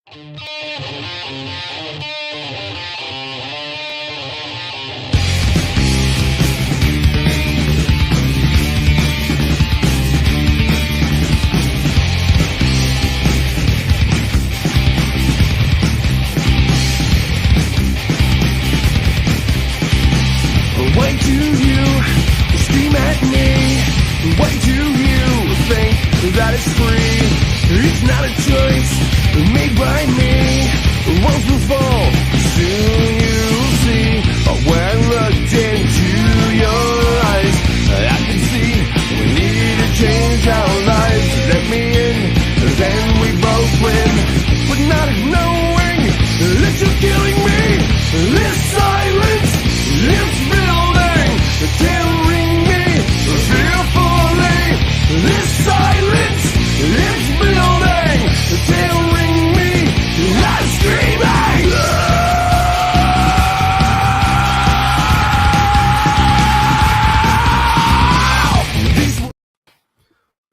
Why do you scream at me? Why do you think that it's free? It's not a choice made by me. Once we fall, soon you'll see. When I looked into your eyes, I can see we need to change our lives. Let me in, then we both win. But not knowing that you're killing me. This silence, it's building, tearing me fearfully. This silence, it's building, tearing me. I'm screaming.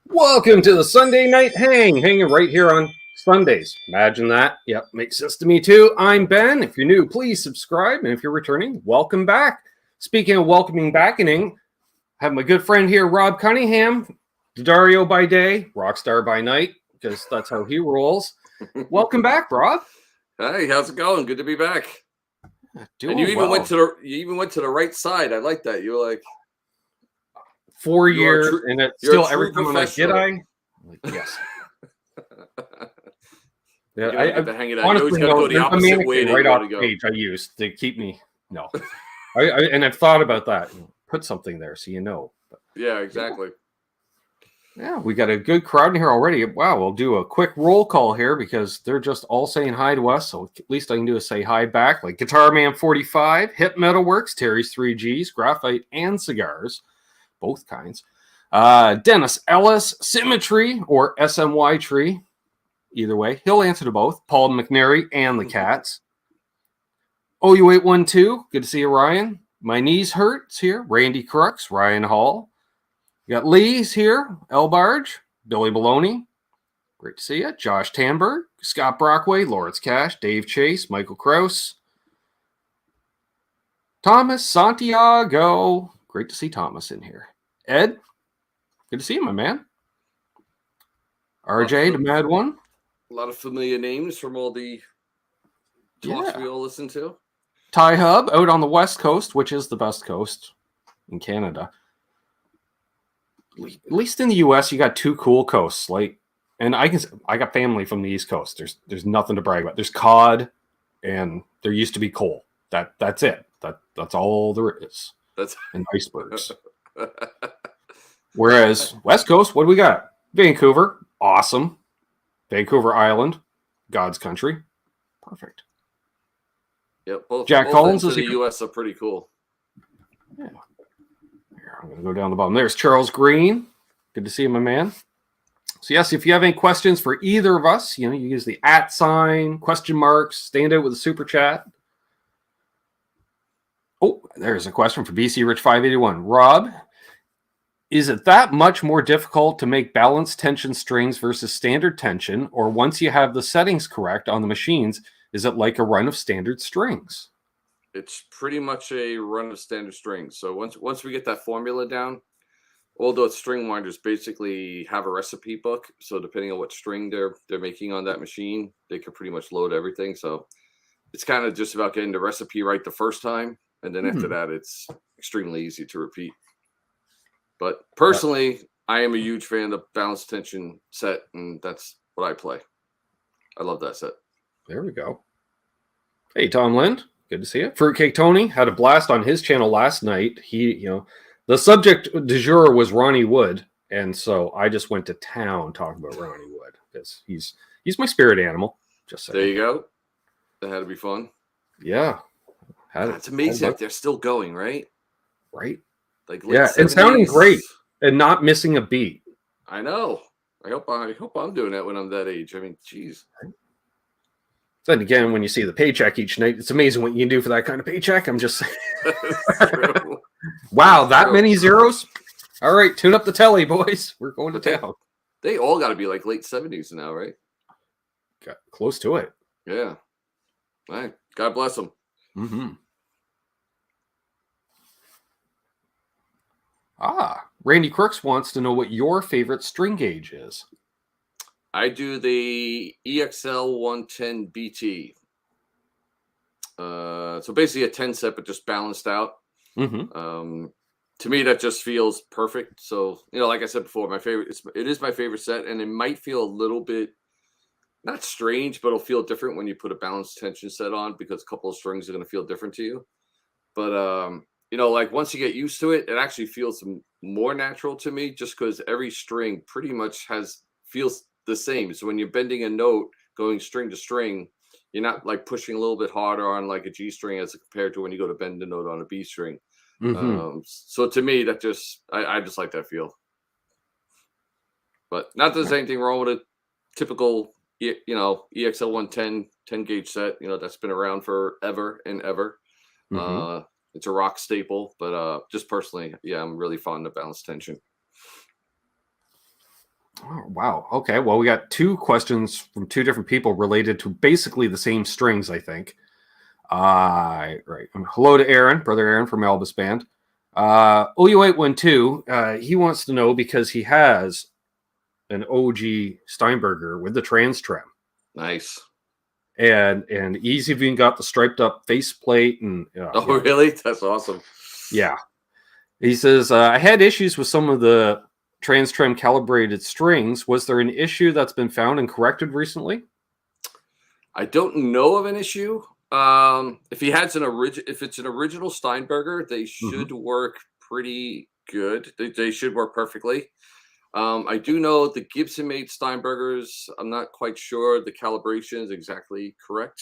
Welcome to the Sunday Night hanging right here on Sundays. Imagine that. Yep, makes sense to me too. I'm Ben. If you're new, please subscribe. And if you're returning, welcome back. Speaking of welcoming backing, I have my good friend here, Rob Cunningham, Dario by day, Rockstar by night, because that's how he rolls. Welcome back, Rob. Hey, how's it going? Good to be back. Doing And you even well. went to the right side. I like that. You were like 4 You are years, true- and it's you're still a true every time I'm like, did professional. I? I'm like, yes. Yeah, you don't get to hang it out. You honestly, always got to go the there's a opposite mannequin way that right you off want the to go. page I used to keep me. No, and I've thought about that. Put something there so you know. But, Yeah, exactly. yeah, we got a good crowd in here already. Wow, we'll do a quick roll call here because they're just all saying hi to us. So at least I can do is say hi back. Like Guitar Man 45, Hip Metalworks, Terry's 3Gs, Graphite, and Cigars, both kinds. Dennis Ellis, Symmetry or SMY Tree. Either way, he'll answer to both. Paul McNary and the Cats. OU812, good to see you, Ryan. My Knees Hurts here. Randy Crooks, Ryan Hall. You got Lee's here. Elbarge, Billy Maloney. Great to see you. Josh Tamberg, Scott Brockway, Lawrence Cash, Dave Chase, Michael Krause. Thomas Santiago. Great to see Thomas in here. Ed, good to see you, my man. RJ, the Mad One. A lot of familiar names from all the talks Yeah. we all listen to. Ty Hub out on the West Coast, which is the best coast in Canada. At least in the US, you got two cool coasts. Like, and I got family from the East Coast. There's nothing to brag about. There's cod, and there used to be coal. That's it. That's all there is. That's And icebergs. Whereas West Coast, what do we got? Vancouver, awesome. Vancouver Island, God's country, perfect. Yep. Both Jack both Collins ends is of the US are pretty cool. Yeah. Here, I'm going to go down the bottom. There's Charles Green. Good to see you, my man. So, yes, if you have any questions for either of us, you use the @ sign, question marks, stand out with a super chat. Oh, there's a question for BC Rich 581. Rob, is it that much more difficult to make balanced tension strings versus standard tension, or once you have the settings correct on the machines, is it like a run of standard strings? It's pretty much a run of standard strings. So once we get that formula down, all those string winders basically have a recipe book. So depending on what string they're making on that machine, they can pretty much load everything. So it's kind of just about getting the recipe right the first time, and then after that, it's extremely easy to repeat. But personally, I am a huge fan of balanced tension set, and that's what I play. I love that set. There we go. Hey, Tom Lind. Good to see you. Fruitcake Tony had a blast on his channel last night. The subject du jour was Ronnie Wood, and so I just went to town talking about Ronnie Wood because he's my spirit animal. Just saying. There you go. That had to be fun. Yeah. It's amazing that they're still going, right? Right. Like yeah, 70s. and sounding great and not missing a beat. I know. I hope I'm doing that when I'm that age. I mean, geez. Then again, when you see the paycheck each night, it's amazing what you can do for that kind of paycheck. I'm just saying. That's true. Wow, that true. many zeros? All right, tune up the telly, boys. We're going to town. They all got to be like late 70s now, right? Got close to it. Yeah. All right. God bless them. Mm-hmm. Randy Crooks wants to know what your favorite string gauge is. I do the EXL 110 BT. So basically a 10 set, but just balanced out. Mm-hmm. To me, that just feels perfect. So, like I said before, it is my favorite set, and it might feel a little bit not strange, but it'll feel different when you put a balanced tension set on because a couple of strings are going to feel different to you. But like once you get used to it, it actually feels more natural to me, just because every string pretty much feels the same. So when you're bending a note, going string to string, you're not like pushing a little bit harder on like a G string as compared to when you go to bend a note on a B string. Mm-hmm. So to me, that I just like that feel. But not that there's anything wrong with a typical, EXL 110 10 gauge set. That's been around forever and ever. Mm-hmm. It's a rock staple, but just personally, yeah, I'm really fond of balanced tension. Oh, wow. Okay. Well, we got two questions from two different people related to basically the same strings, I think. Right. Hello to Aaron, brother Aaron from Albus Band. OU812, he wants to know because he has an OG Steinberger with the trans trim. Nice. And he's even got the striped up faceplate. And really? That's awesome. Yeah. He says, I had issues with some of the trans trim calibrated strings. Was there an issue that's been found and corrected recently? I don't know of an issue. If it's an original Steinberger, they should work pretty good. They should work perfectly. I do know the Gibson made Steinbergers. I'm not quite sure the calibration is exactly correct.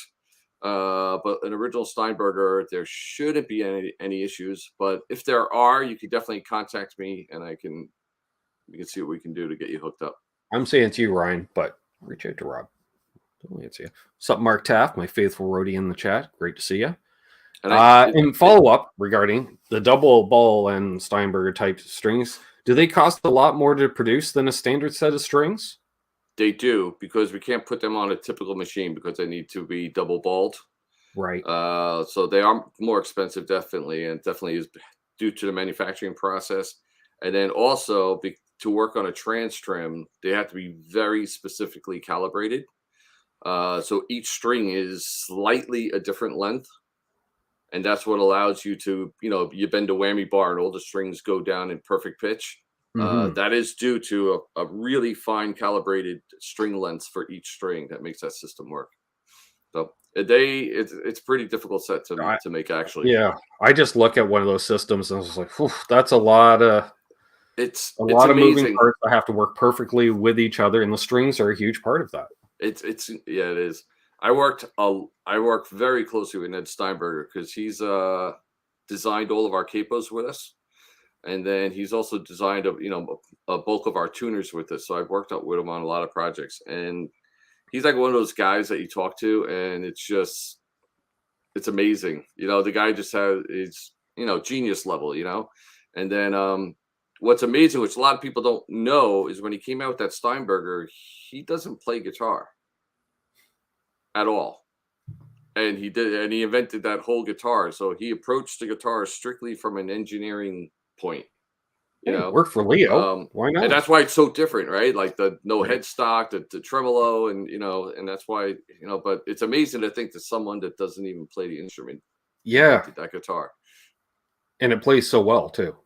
But an original Steinberger, there shouldn't be any issues. But if there are, you can definitely contact me, and we can see what we can do to get you hooked up. I'm saying to you, Ryan, but reach out to Rob. What's up, Mark Taft, my faithful roadie in the chat. Great to see you. And in follow up regarding the double ball and Steinberger type strings, do they cost a lot more to produce than a standard set of strings? They do, because we can't put them on a typical machine because they need to be double balled. Right. So they are more expensive, definitely, and definitely is due to the manufacturing process. And then also to work on a trans trim, they have to be very specifically calibrated. So each string is slightly a different length. And that's what allows you to, you bend a whammy bar and all the strings go down in perfect pitch. That is due to a really fine calibrated string lengths for each string that makes that system work. So it's a pretty difficult set to make, actually. Yeah, I just look at one of those systems and I was like, that's a lot of it's a lot amazing. Of moving parts that have to work perfectly with each other, and the strings are a huge part of that. It is. I worked very closely with Ned Steinberger because he's designed all of our capos with us, and then he's also designed a bulk of our tuners with us. So I've worked out with him on a lot of projects, and he's like one of those guys that you talk to, and it's amazing. The guy just is genius level. And then what's amazing, which a lot of people don't know, is when he came out with that Steinberger, he doesn't play guitar at all. And he invented that whole guitar. So he approached the guitar strictly from an engineering point. Work for Leo. Why not? And that's why it's so different, right? Like the no headstock, the tremolo, and and that's why, but it's amazing to think that someone that doesn't even play the instrument invented that guitar. And it plays so well too.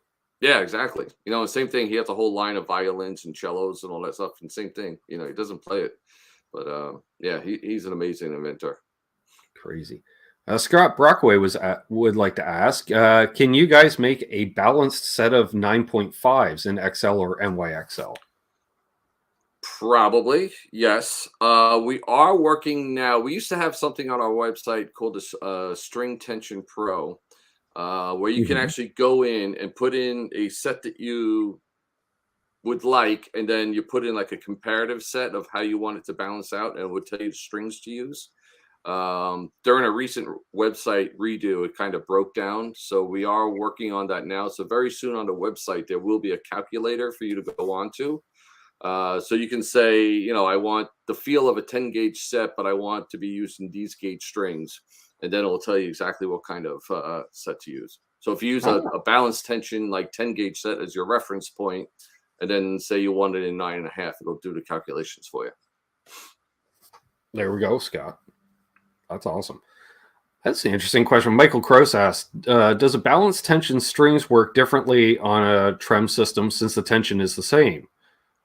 Yeah, exactly. Same thing. He has a whole line of violins and cellos and all that stuff. And same thing, he doesn't play it. But yeah, he's an amazing inventor. Crazy. Scott Brockway would like to ask, can you guys make a balanced set of 9.5s in XL or NYXL? Probably, yes. We are working now. We used to have something on our website called the String Tension Pro, where you can actually go in and put in a set that you would like, and then you put in like a comparative set of how you want it to balance out, and it would tell you the strings to use. During a recent website redo, it kind of broke down. So we are working on that now. So very soon on the website, there will be a calculator for you to go on to. So you can say, you know, I want the feel of a 10 gauge set, but I want to be using these gauge strings. And then it'll tell you exactly what kind of set to use. So if you use a balanced tension, like 10 gauge set as your reference point, and then say you want it in 9.5, it'll do the calculations for you. There we go, Scott. That's awesome. That's an interesting question. Michael Cross asked, does a balanced tension strings work differently on a trem system since the tension is the same?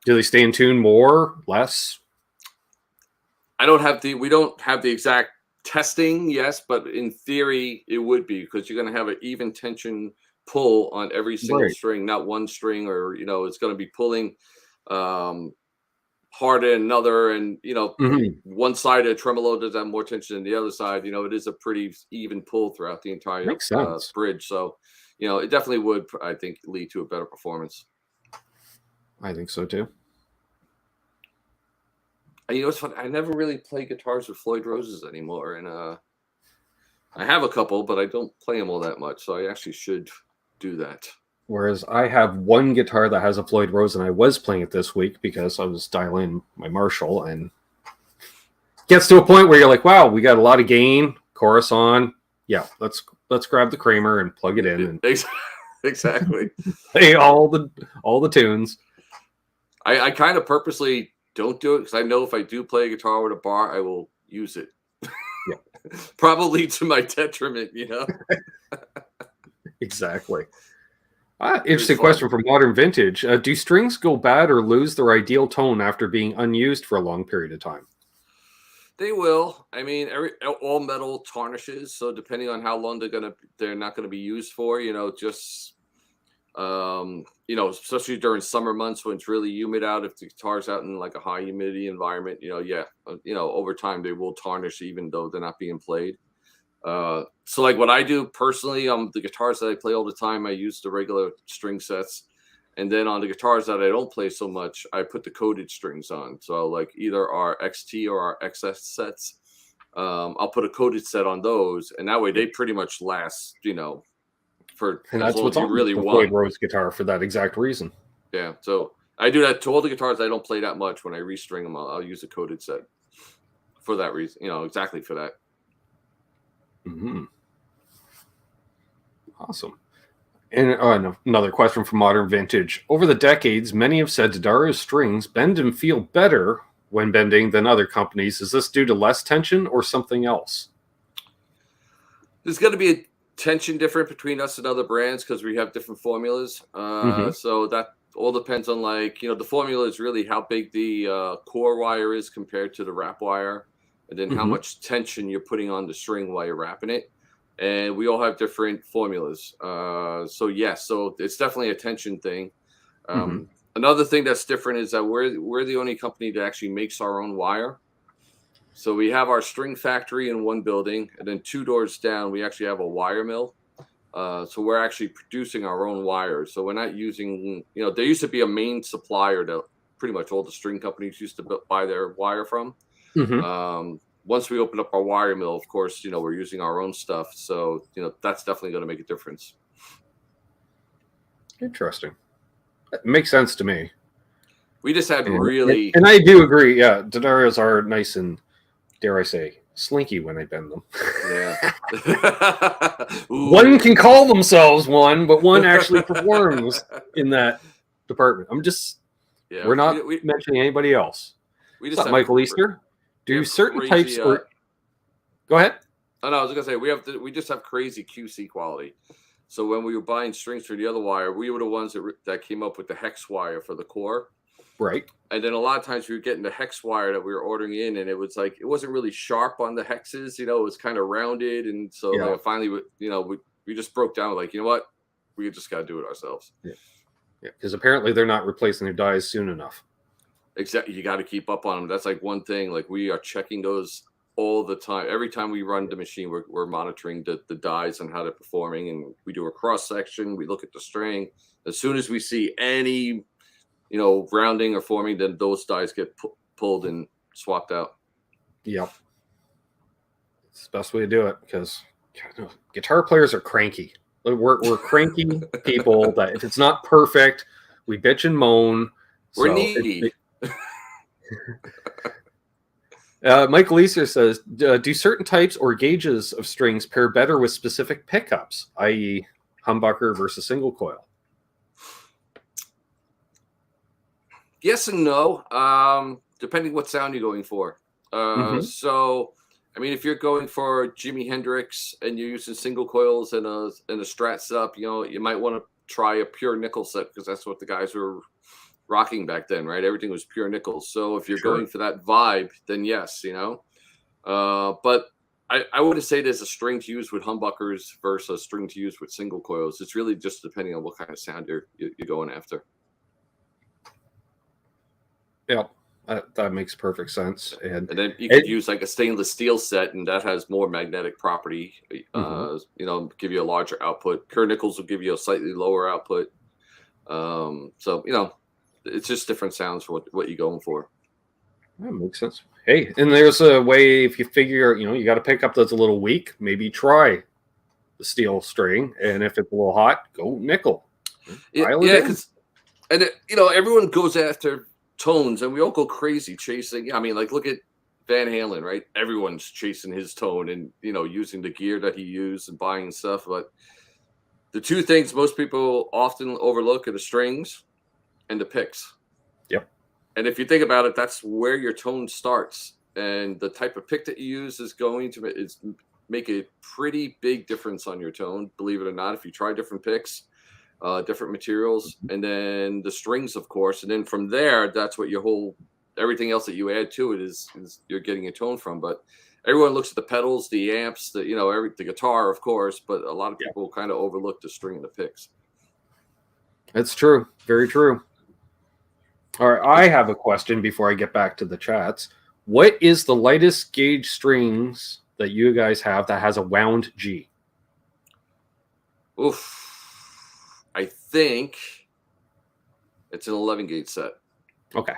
Do they stay in tune more, less? We don't have the exact testing, yes, but in theory it would be, because you're going to have an even tension pull on every single string, not one string, or, you know, it's going to be pulling harder than another, and, you know, one side of a tremolo does have more tension than the other side. You know, it is a pretty even pull throughout the entire bridge. So, you know, it definitely would, I think, lead to a better performance. I think so too. And you know, it's fun. I never really play guitars with Floyd Roses anymore, and I have a couple, but I don't play them all that much. So I actually should do that. Whereas I have one guitar that has a Floyd Rose, and I was playing it this week because I was dialing my Marshall, and it gets to a point where you're like, "Wow, we got a lot of gain, chorus on. Yeah, let's grab the Kramer and plug it in." And exactly. Play all the tunes. I kind of purposely don't do it because I know if I do play a guitar with a bar, I will use it. Yeah. Probably to my detriment, you know. Exactly. Interesting question from Modern Vintage. Do strings go bad or lose their ideal tone after being unused for a long period of time? They will. I mean, all metal tarnishes, so depending on how long they're not gonna be used for, you know, just you know, especially during summer months when it's really humid out, if the guitar's out in like a high humidity environment, you know, you know, over time they will tarnish even though they're not being played. So like what I do personally on the guitars that I play all the time, I use the regular string sets, and then on the guitars that I don't play so much, I put the coated strings on. So like either our XT or our XS sets, I'll put a coated set on those, and that way they pretty much last, you know, for and that's what you really want. Floyd Rose guitar for that exact reason. Yeah, so I do that to all the guitars I don't play that much. When I restring them, I'll use a coated set for that reason. You know, exactly for that. Awesome. And another question from Modern Vintage. Over the decades, many have said D'Addarios strings bend and feel better when bending than other companies. Is this due to less tension or something else? There's going to be a tension different between us and other brands because we have different formulas. So that all depends on, like, you know, the formula is really how big the core wire is compared to the wrap wire, and then how much tension you're putting on the string while you're wrapping it. And we all have different formulas. So yes, so it's definitely a tension thing. Another thing that's different is that we're the only company that actually makes our own wire. So we have our string factory in one building, and then 2 doors down, we actually have a wire mill. So we're actually producing our own wires. So we're not using, you know, there used to be a main supplier that pretty much all the string companies used to buy their wire from. Once we open up our wire mill, of course, you know, we're using our own stuff. So, you know, that's definitely going to make a difference. Interesting. It makes sense to me. We just had really... And I do agree, yeah, D'Addarios are nice and, dare I say, slinky when I bend them. Yeah. One can call themselves one, but one actually performs in that department. I'm just... Yeah, we're not mentioning anybody else. We just have Michael Easter. Do certain types... Go ahead. Oh, no, I was going to say, we just have crazy QC quality. So when we were buying strings for the other wire, we were the ones that came up with the hex wire for the core. Right. And then a lot of times we were getting the hex wire that we were ordering in, and it was like, it wasn't really sharp on the hexes, you know, it was kind of rounded. And so finally, you know, we just broke down, like, you know what, we just got to do it ourselves. Yeah. Because apparently they're not replacing their dies soon enough. Exactly. You got to keep up on them. That's like one thing, like we are checking those all the time. Every time we run the machine, we're monitoring the dies and how they're performing, and we do a cross section. We look at the string. As soon as we see any, you know, rounding or forming, then those dies get pulled and swapped out. Yep, it's the best way to do it, because guitar players are cranky. We're cranky people that if it's not perfect, we bitch and moan. We're needy. Mike Leeser says, do certain types or gauges of strings pair better with specific pickups, i.e. humbucker versus single coil? Yes and no, depending what sound you're going for. So, I mean, if you're going for Jimi Hendrix and you're using single coils and a Strat setup, you know, you might want to try a pure nickel set because that's what the guys were rocking back then, right? Everything was pure nickels. So if you're going for that vibe, then yes, you know. But I wouldn't say there's a string to use with humbuckers versus a string to use with single coils. It's really just depending on what kind of sound you're going after. Yeah, that makes perfect sense. And then you could use like a stainless steel set, and that has more magnetic property. You know, give you a larger output. Kerr nickels will give you a slightly lower output. So you know, it's just different sounds for what you're going for. That makes sense. Hey, and there's a way if you figure, you know, you got to pick up that's a little weak, maybe try the steel string, and if it's a little hot, go nickel. Yeah, because you know, everyone goes after tones, and we all go crazy chasing. I mean, like look at Van Halen, right? Everyone's chasing his tone, and you know, using the gear that he used and buying stuff. But the two things most people often overlook are the strings and the picks. Yep. And if you think about it, that's where your tone starts, and the type of pick that you use is going to make a pretty big difference on your tone. Believe it or not, if you try different picks. Different materials, and then the strings, of course, and then from there, that's what your everything else that you add to it is you're getting a tone from. But everyone looks at the pedals, the amps, the the guitar, of course, but a lot of people kind of overlook the string and the picks. That's true, very true. All right, I have a question before I get back to the chats. What is the lightest gauge strings that you guys have that has a wound G? Oof. I think it's an 11 gauge set. Okay.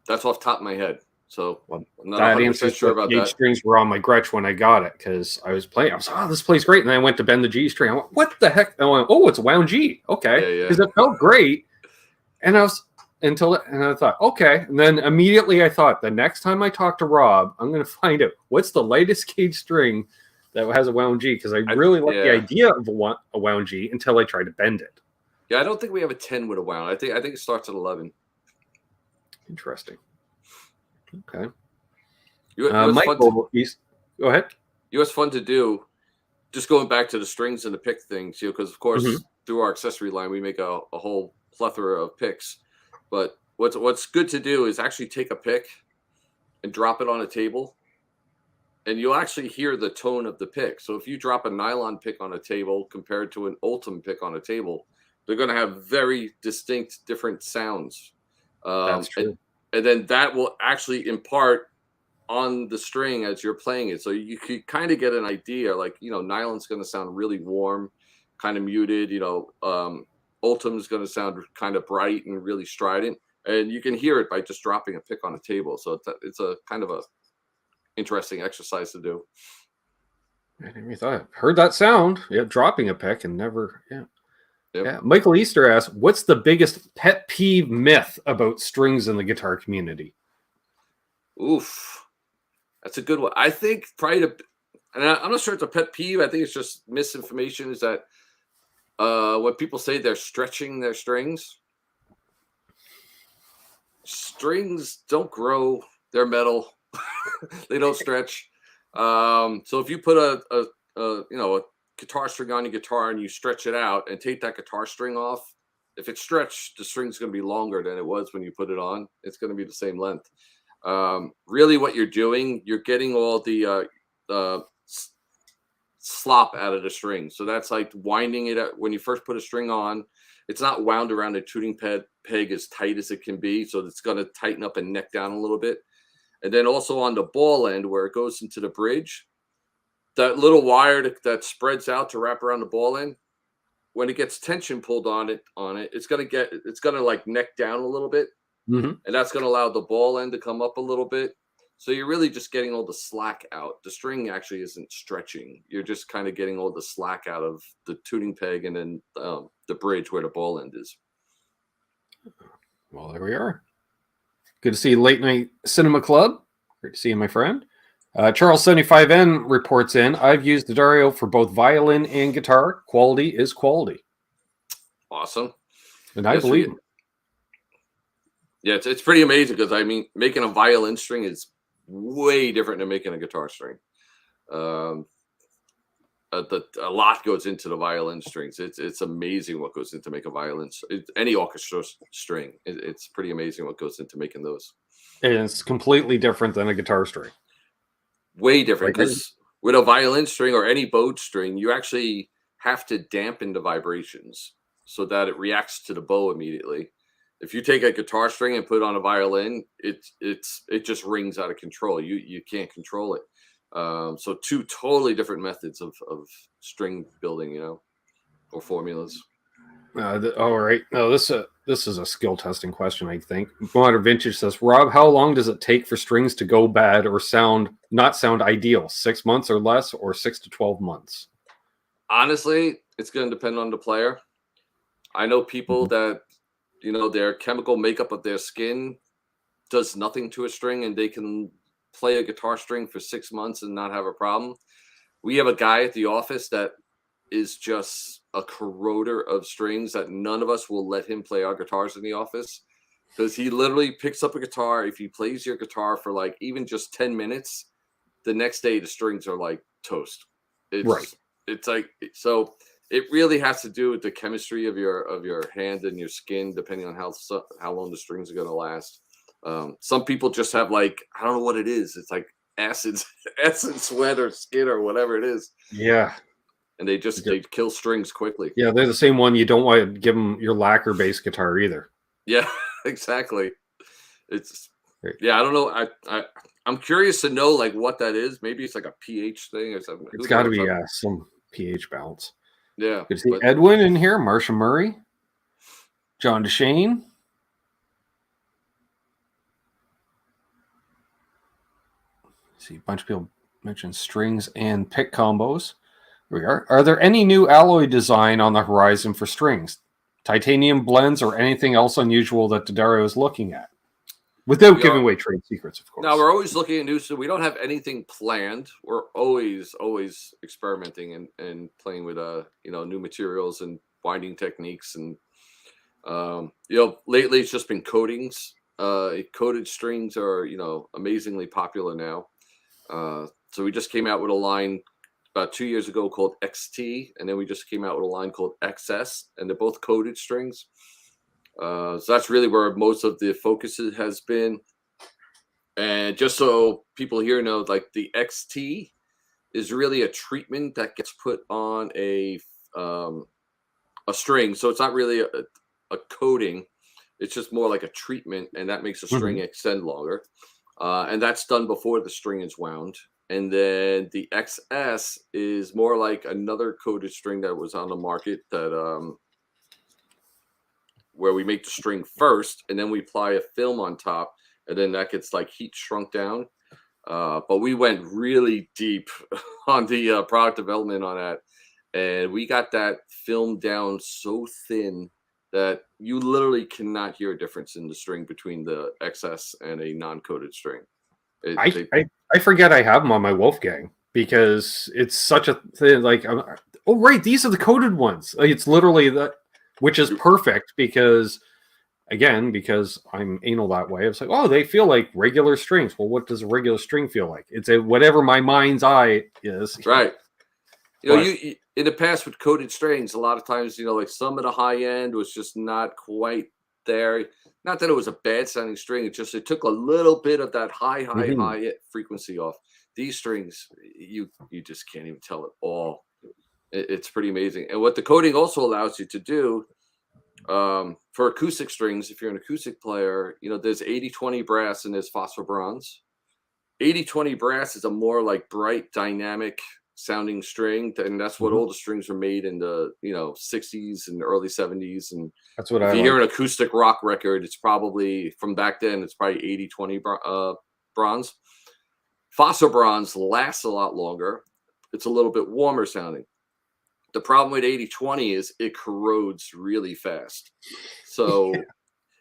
That's off the top of my head. So I'm not that 100% sure about that. Strings were on my Gretsch when I got it because I was playing. I was like, oh, this plays great. And then I went to bend the G string. I went, what the heck? And I went, oh, it's a wound G. Okay. Because it felt great. And I thought, okay. And then immediately I thought, the next time I talk to Rob, I'm going to find out what's the lightest gauge string that has a wound G, because I really like the idea of a wound G until I try to bend it. Yeah, I don't think we have a 10 with a wound. I think it starts at 11. Interesting. Okay. Michael, go ahead. It was fun to do. Just going back to the strings and the pick things, you know, because of course through our accessory line we make a whole plethora of picks. But what's good to do is actually take a pick and drop it on a table, and you'll actually hear the tone of the pick. So if you drop a nylon pick on a table compared to an Ultim pick on a table, they're going to have very distinct different sounds. That's true. And then that will actually impart on the string as you're playing it. So you could kind of get an idea, like, you know, nylon's going to sound really warm, kind of muted, you know, Ultim is going to sound kind of bright and really strident. And you can hear it by just dropping a pick on a table. So it's a kind of a interesting exercise to do. I never thought. Heard that sound. Yeah, dropping a pick and never, Yeah, Michael Easter asks, what's the biggest pet peeve myth about strings in the guitar community? Oof. That's a good one. I think probably and I'm not sure it's a pet peeve. I think it's just misinformation, is that when people say they're stretching their strings don't grow. They're metal. They don't stretch. So if you put a guitar string on your guitar and you stretch it out and take that guitar string off, if it's stretched, the string's going to be longer than it was when you put it on. It's going to be the same length. Really what you're doing, you're getting all the slop out of the string. So that's like winding it up. When you first put a string on, it's not wound around a tuning peg as tight as it can be. So it's going to tighten up and neck down a little bit. And then also on the ball end where it goes into the bridge, that little wire that spreads out to wrap around the ball end, when it gets tension pulled on it, it's gonna like neck down a little bit, and that's gonna allow the ball end to come up a little bit. So you're really just getting all the slack out. The string actually isn't stretching. You're just kind of getting all the slack out of the tuning peg and then the bridge where the ball end is. Well, there we are. Good to see you, Late Night Cinema Club. Great to see you, my friend. Charles75N reports in, I've used the Dario for both violin and guitar. Quality is quality. Awesome. And I believe him. Yeah, it's pretty amazing because, I mean, making a violin string is way different than making a guitar string. A lot goes into the violin strings. It's amazing what goes into make a violin. Any orchestra string, it's pretty amazing what goes into making those. And it's completely different than a guitar string. Way different, because with a violin string or any bowed string, you actually have to dampen the vibrations so that it reacts to the bow immediately. If you take a guitar string and put it on a violin, it just rings out of control. You can't control it. So two totally different methods of string building, you know, or formulas. All right. No, this is a skill testing question, I think. Modern Vintage says, Rob, how long does it take for strings to go bad or not sound ideal? 6 months or less, or 6 to 12 months? Honestly, it's going to depend on the player. I know people that, you know, their chemical makeup of their skin does nothing to a string, and they can play a guitar string for 6 months and not have a problem. We have a guy at the office that is just a corroder of strings that none of us will let him play our guitars in the office, because he literally picks up a guitar. If he plays your guitar for like even just 10 minutes, the next day the strings are like toast. It's like, so it really has to do with the chemistry of your hand and your skin, depending on how long the strings are going to last. Some people just have, like, I don't know what it is. It's like acid sweat or skin or whatever it is. Yeah. And they kill strings quickly. Yeah, they're the same one. You don't want to give them your lacquer based guitar either. Yeah, exactly. It's yeah, I don't know. I'm curious to know like what that is. Maybe it's like a pH thing or something. It's got to be some pH balance. Yeah. Good to see Edwin in here, Marsha Murray, John DeShane. See a bunch of people mention strings and pick combos. Here we are. Are there any new alloy design on the horizon for strings? Titanium blends or anything else unusual that Dario is looking at? Without giving away trade secrets, of course. No, we're always looking at new, so we don't have anything planned. We're always experimenting and playing with new materials and binding techniques. And lately it's just been coatings. Coated strings are amazingly popular now. So we just came out with a line about 2 years ago called XT, and then we just came out with a line called XS, and they're both coated strings. So that's really where most of the focus has been. And just so people here know, like the XT is really a treatment that gets put on a string. So it's not really a coating. It's just more like a treatment, and that makes the string extend longer. And that's done before the string is wound. And then the XS is more like another coated string that was on the market that where we make the string first, and then we apply a film on top, and then that gets like heat shrunk down. But we went really deep on the product development on that, and we got that film down so thin that you literally cannot hear a difference in the string between the XS and a non-coated string. I forget I have them on my Wolfgang because it's such a thing. Like, oh right, these are the coated ones. Like, it's literally that, which is perfect because I'm anal that way. It's like, oh, they feel like regular strings. Well, what does a regular string feel like? It's whatever my mind's eye is. Right. You in the past with coated strings, a lot of times, like some of the high end was just not quite there. Not that it was a bad sounding string. It took a little bit of that high frequency off. These strings, you just can't even tell at all. It's pretty amazing. And what the coating also allows you to do for acoustic strings, if you're an acoustic player, there's 80-20 brass and there's phosphorbronze. 80-20 brass is a more like bright, dynamic sounding string, and that's what all the strings are made in the 60s and early 70s. And that's what if you hear an acoustic rock record, it's probably from back then, it's probably 80-20 bronze. Phosphorbronze lasts a lot longer. It's a little bit warmer sounding. The problem with 80-20 is it corrodes really fast. So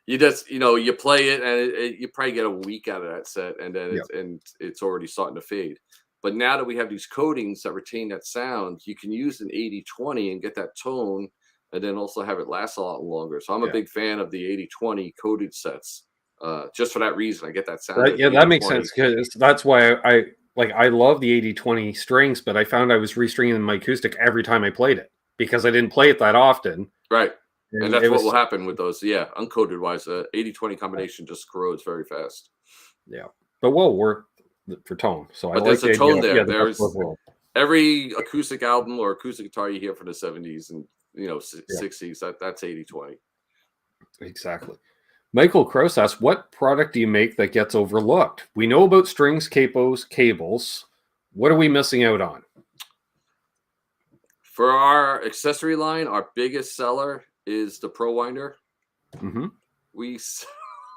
you just, you play it and you probably get a week out of that set, and then Yep. it's already starting to fade. But now that we have these coatings that retain that sound, you can use an 80/20 and get that tone, and then also have it last a lot longer. So I'm a big fan of the 80/20 coated sets. Just for that reason, I get that sound. That makes sense, because that's why I love the 80/20 strings, but I found I was restringing my acoustic every time I played it because I didn't play it that often. Right. And that's what will happen with those. Yeah, uncoated wise, 80/20 combination just corrodes very fast. Yeah, but well worth for tone. So but there's a tone there. There's every acoustic album or acoustic guitar you hear from the 70s and 60s. That's 80/20. Exactly. Michael Cross asks, what product do you make that gets overlooked? We know about strings, capos, cables. What are we missing out on? For our accessory line, our biggest seller is the Pro Winder. Mm-hmm.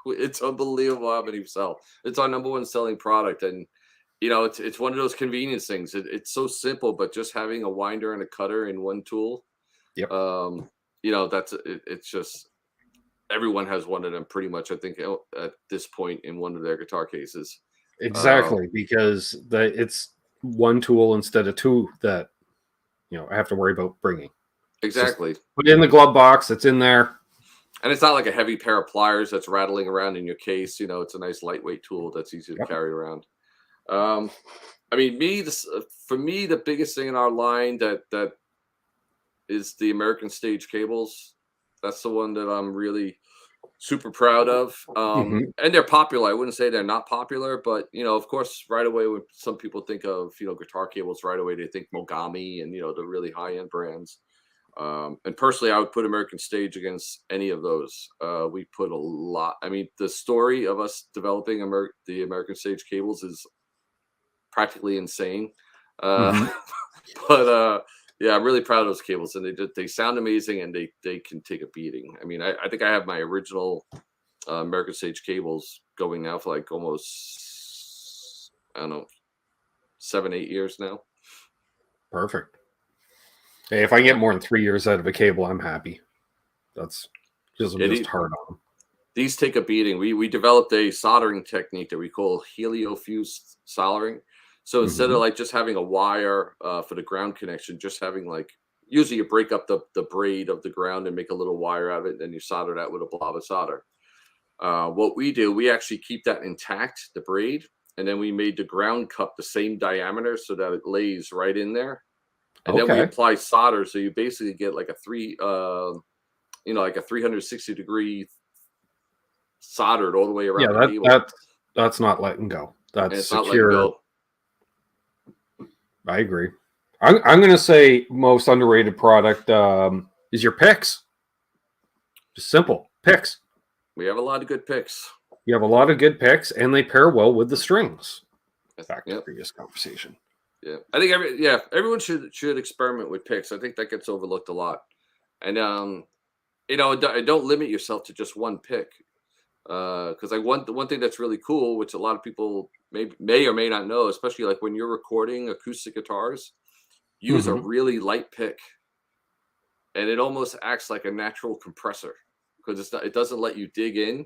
It's unbelievable how many we sell. It's our number one selling product, and it's one of those convenience things. It's so simple, but just having a winder and a cutter in one tool. Yep. It's just everyone has one of them pretty much. I think at this point in one of their guitar cases. Exactly, because it's one tool instead of two that I have to worry about bringing. Exactly. Put it in the glove box. It's in there. And it's not like a heavy pair of pliers that's rattling around in your case. It's a nice lightweight tool that's easy to carry around. For me, the biggest thing in our line that is the American Stage cables. That's the one that I'm really super proud of. And they're popular. I wouldn't say they're not popular, but of course, right away when some people think of guitar cables, right away they think Mogami and the really high end brands. And personally, I would put American Stage against any of those. We put a lot. I mean, the story of us developing the American Stage cables is practically insane. But yeah, I'm really proud of those cables, and they sound amazing, and they can take a beating. I mean, I think I have my original American Stage cables going now for like almost, I don't know, 7-8 years now. Perfect. Hey, if I get more than 3 years out of a cable, I'm happy. That's just hard on them. These take a beating. We developed a soldering technique that we call heliofused soldering. So instead of like just having a wire for the ground connection, just having usually you break up the braid of the ground and make a little wire out of it, and then you solder that with a blob of solder. What we do, we actually keep that intact, the braid, and then we made the ground cup the same diameter so that it lays right in there. And then we apply solder, so you basically get like a 360 degree soldered all the way around the cable. That's not letting go. That's secure. Not letting go. I agree. I'm going to say most underrated product is your picks. Just simple picks. We have a lot of good picks. You have a lot of good picks, and they pair well with the strings. Back to the previous conversation. Yeah, I think everyone should experiment with picks. I think that gets overlooked a lot, and don't limit yourself to just one pick, because one thing that's really cool, which a lot of people may or may not know, especially like when you're recording acoustic guitars, use a really light pick, and it almost acts like a natural compressor because it doesn't let you dig in.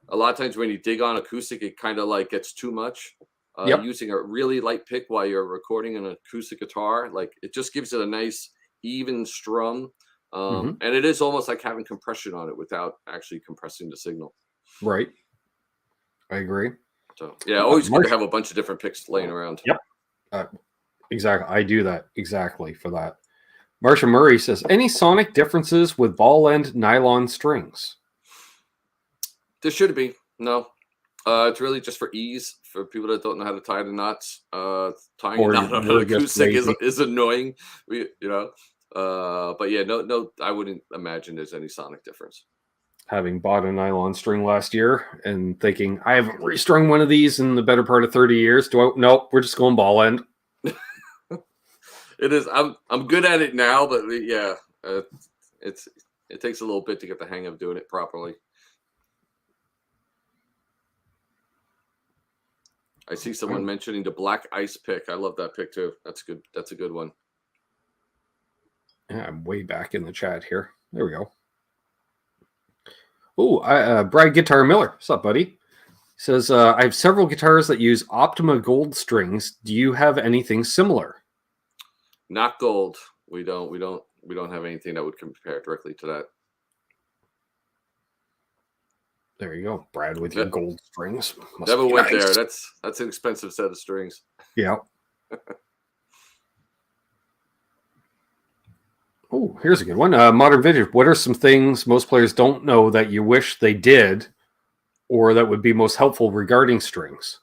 A lot of times when you dig on acoustic, it kind of like gets too much. Using a really light pick while you're recording an acoustic guitar, it just gives it a nice even strum, and it is almost like having compression on it without actually compressing the signal. Right, I agree. So yeah, always good to have a bunch of different picks laying around. Yep, exactly. I do that exactly for that. Marsha Murray says, any sonic differences with ball end nylon strings? There should be. No. It's really just for ease for people that don't know how to tie the knots. Tying a knot on an acoustic is annoying, but yeah, no, I wouldn't imagine there's any sonic difference. Having bought a nylon string last year and thinking I haven't restrung one of these in the better part of 30 years. Nope, we're just going ball end. It is. I'm good at it now, but yeah, it takes a little bit to get the hang of doing it properly. I see someone mentioning the black ice pick. I love that pick too. That's good. That's a good one. Yeah, I'm way back in the chat here. There we go. Oh, Brad Guitar Miller. What's up, buddy? He says, I have several guitars that use Optima Gold strings. Do you have anything similar? Not gold. We don't have anything that would compare directly to that. There you go, Brad, with your gold strings. Never went there. That's an expensive set of strings. Yeah. Oh, here's a good one. Modern Vintage. What are some things most players don't know that you wish they did, or that would be most helpful regarding strings?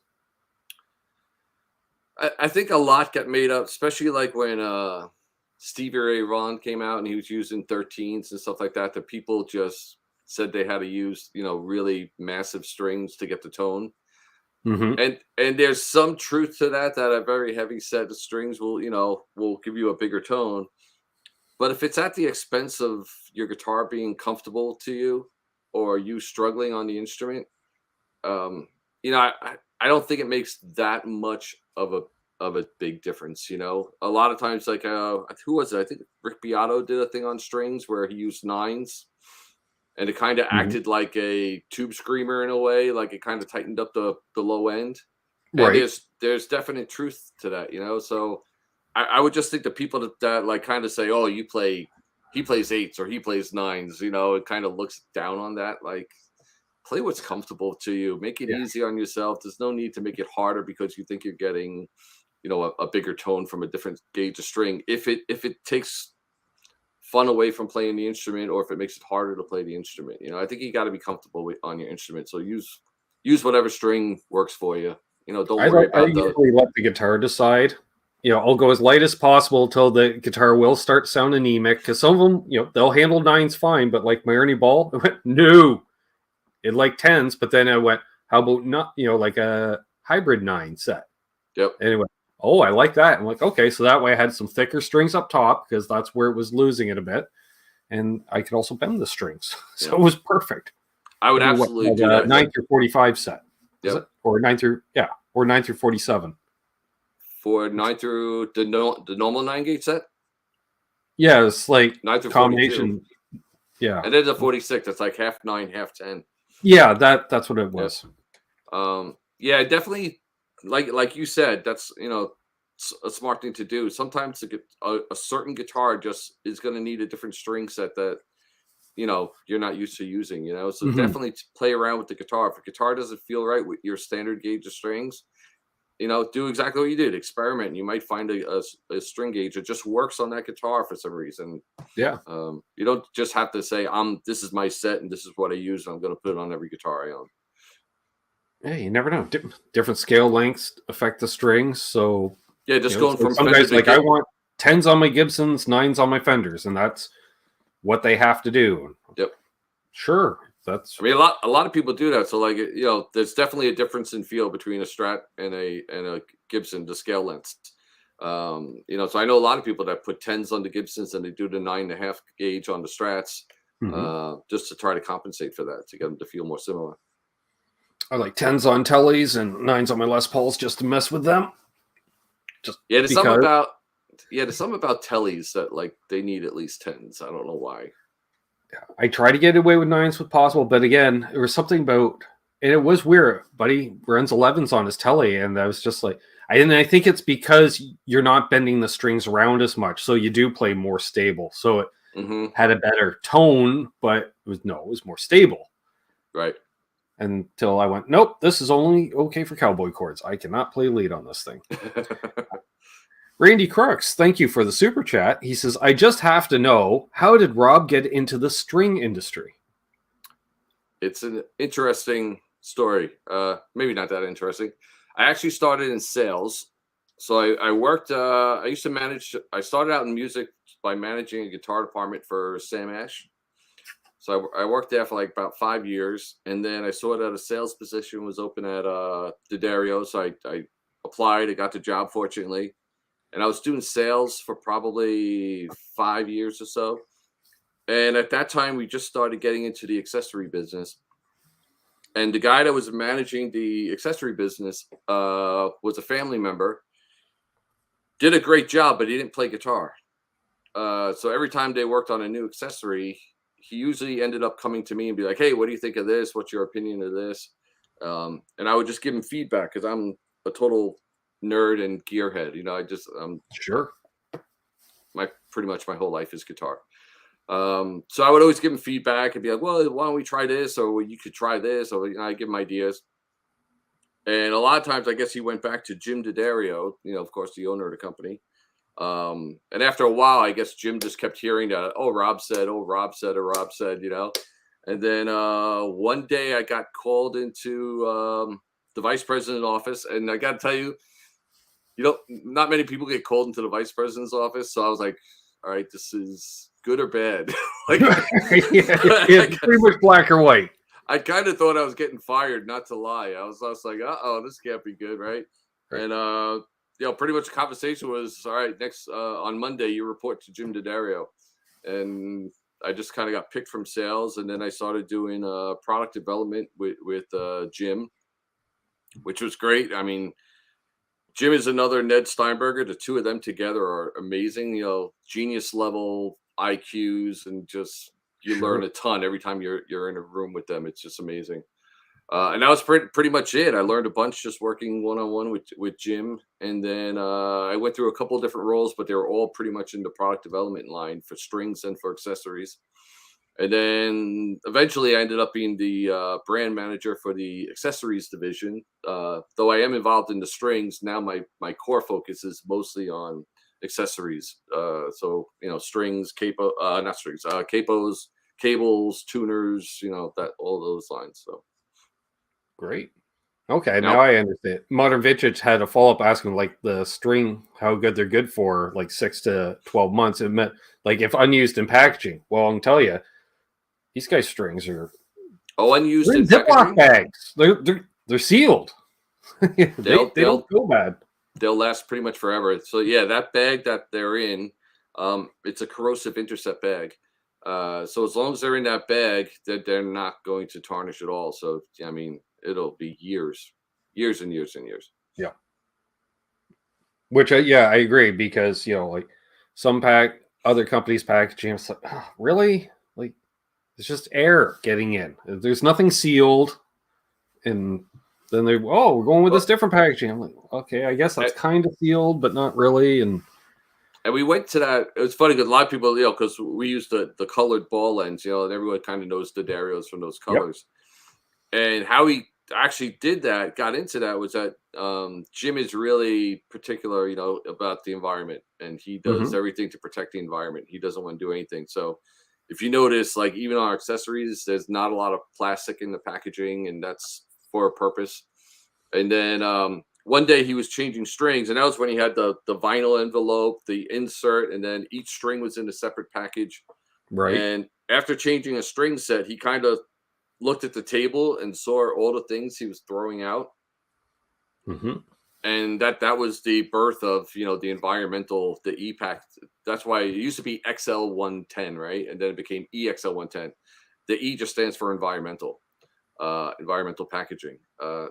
I think a lot got made up, especially like when Stevie Ray Vaughan came out and he was using 13s and stuff like that. That people just said they had to use, really massive strings to get the tone. Mm-hmm. And there's some truth to that a very heavy set of strings will give you a bigger tone. But if it's at the expense of your guitar being comfortable to you or you struggling on the instrument, I don't think it makes that much of a big difference. A lot of times, like who was it? I think Rick Beato did a thing on strings where he used 9s. And it kind of acted like a tube screamer in a way, like it kind of tightened up the low end. And there's definite truth to that, So I would just think the people that like kind of say, oh, he plays 8s or he plays 9s, it kind of looks down on that. Like, play what's comfortable to you, make it easy on yourself. There's no need to make it harder because you think you're getting, a bigger tone from a different gauge of string. If it takes fun away from playing the instrument, or if it makes it harder to play the instrument, I think you got to be comfortable on your instrument. So use whatever string works for you. Don't worry about. I usually let the guitar decide. I'll go as light as possible till the guitar will start sounding anemic. Because some of them, they'll handle 9s fine, but like my Ernie Ball, I went no, it like 10s. But then I went, how about not? Like a hybrid 9 set. Yep. Anyway. Oh, I like that. I'm like, okay, so that way I had some thicker strings up top because that's where it was losing it a bit. And I could also bend the strings. So it was perfect. I would absolutely do that. 9 through 45 set. Yep. Or 9 through 47. For 9 through the normal 9-gauge set? Yeah, it's like 9 through combination. 42. Yeah. And then the 46, that's like half 9, half 10. Yeah, that's what it was. Yeah, definitely. Like you said, that's a smart thing to do. Sometimes a certain guitar just is going to need a different string set that you're not used to using. So definitely play around with the guitar. If a guitar doesn't feel right with your standard gauge of strings, do exactly what you did. Experiment. You might find a string gauge that just works on that guitar for some reason. Yeah. You don't just have to say this is my set and this is what I use. And I'm going to put it on every guitar I own. Yeah, you never know. Different scale lengths affect the strings. So yeah, just going from some guys like I want 10s on my Gibsons, 9s on my Fenders, and that's what they have to do. Yep. Sure. I mean, a lot of people do that. So like there's definitely a difference in feel between a Strat and a Gibson, the scale lengths. So I know a lot of people that put 10s on the Gibsons and they do the 9.5 gauge on the Strats, just to try to compensate for that, to get them to feel more similar. I like 10s on Tellys and 9s on my Les Pauls just to mess with them. There's something about Tellys that like they need at least 10s. I don't know why. Yeah, I try to get away with 9s with possible, but again, there was something about, and it was weird. Buddy runs 11s on his Telly, and I was just like, I think it's because you're not bending the strings around as much, so you do play more stable. So it had a better tone, but it was more stable. Right. Until I went, nope, this is only okay for cowboy chords. I cannot play lead on this thing. Randy Crooks, thank you for the super chat. He says, I just have to know, how did Rob get into the string industry? It's an interesting story. Maybe not that interesting. I actually started in sales. So I worked, I used to manage, I started out in music by managing a guitar department for Sam Ash. So I worked there for like about 5 years, and then I saw that a sales position was open at D'Addario. So I applied. I got the job, fortunately, and I was doing sales for probably 5 years or so. And at that time, we just started getting into the accessory business. And the guy that was managing the accessory business was a family member. Did a great job, but he didn't play guitar. So every time they worked on a new accessory, he usually ended up coming to me and be like, "Hey, what do you think of this? What's your opinion of this?" And I would just give him feedback because I'm a total nerd and gearhead. You know, Sure. Pretty much my whole life is guitar. So I would always give him feedback and be like, "Well, why don't we try this? Or well, you could try this." Or I give him ideas. And a lot of times, I guess he went back to Jim D'Addario, you know, of course, the owner of the company. And after a while, I guess Jim just kept hearing that, "Oh, Rob said, or Rob said," you know. And then one day I got called into the vice president's office, and I got to tell you, not many people get called into the vice president's office. So I was like, all right, this is good or bad. Like, it's pretty much black or white. I kind of thought I was getting fired, not to lie. I was like, this can't be good, right? And pretty much the conversation was, all right, next on Monday you report to Jim D'Addario. And I just kind of got picked from sales, and then I started doing product development with Jim, which was great. I mean, Jim is another Ned Steinberger. The two of them together are amazing. You know, genius level IQs, and just you learn a ton every time you're in a room with them. It's just amazing. And that was pretty much it. I learned a bunch just working one-on-one with Jim, and then I went through a couple of different roles, but they were all pretty much in the product development line for strings and for accessories. And then eventually I ended up being the brand manager for the accessories division. Though I am involved in the strings, now my core focus is mostly on accessories. So, you know, strings, not strings, capos, cables, tuners, you know, all those lines. So great. Okay, now I understand. Modern Vintage had a follow-up asking, like, the string, how good they're good for, like 6 to 12 months. It meant, like, if unused in packaging. Well, I can tell you, these guys' strings are unused in Ziploc bags. They're sealed. they don't go bad. They'll last pretty much forever. So yeah, that bag that they're in, it's a corrosive intercept bag. So as long as they're in that bag, they're not going to tarnish at all. So I mean, it'll be years and years and years. Yeah. Which I agree, because, you know, like other companies packaging, it's like, oh, really? Like, it's just air getting in. There's nothing sealed. And then we're going with this different packaging. I'm like, okay, I guess that's kind of sealed, but not really. And we went to that. It was funny because a lot of people, you know, because we used the colored ball ends, you know, and everyone kind of knows the D'Addarios from those colors. Yep. And how he actually got into that was that Jim is really particular, you know, about the environment, and he does everything to protect the environment. He doesn't want to do anything. So if you notice, like, even on our accessories, there's not a lot of plastic in the packaging, and that's for a purpose. And then one day he was changing strings, and that was when he had the vinyl envelope, the insert, and then each string was in a separate package. Right. And after changing a string set, he kind of looked at the table and saw all the things he was throwing out. Mm-hmm. And that was the birth of, you know, the environmental, the E-Pack. That's why it used to be XL110, right? And then it became EXL110. The E just stands for environmental packaging. But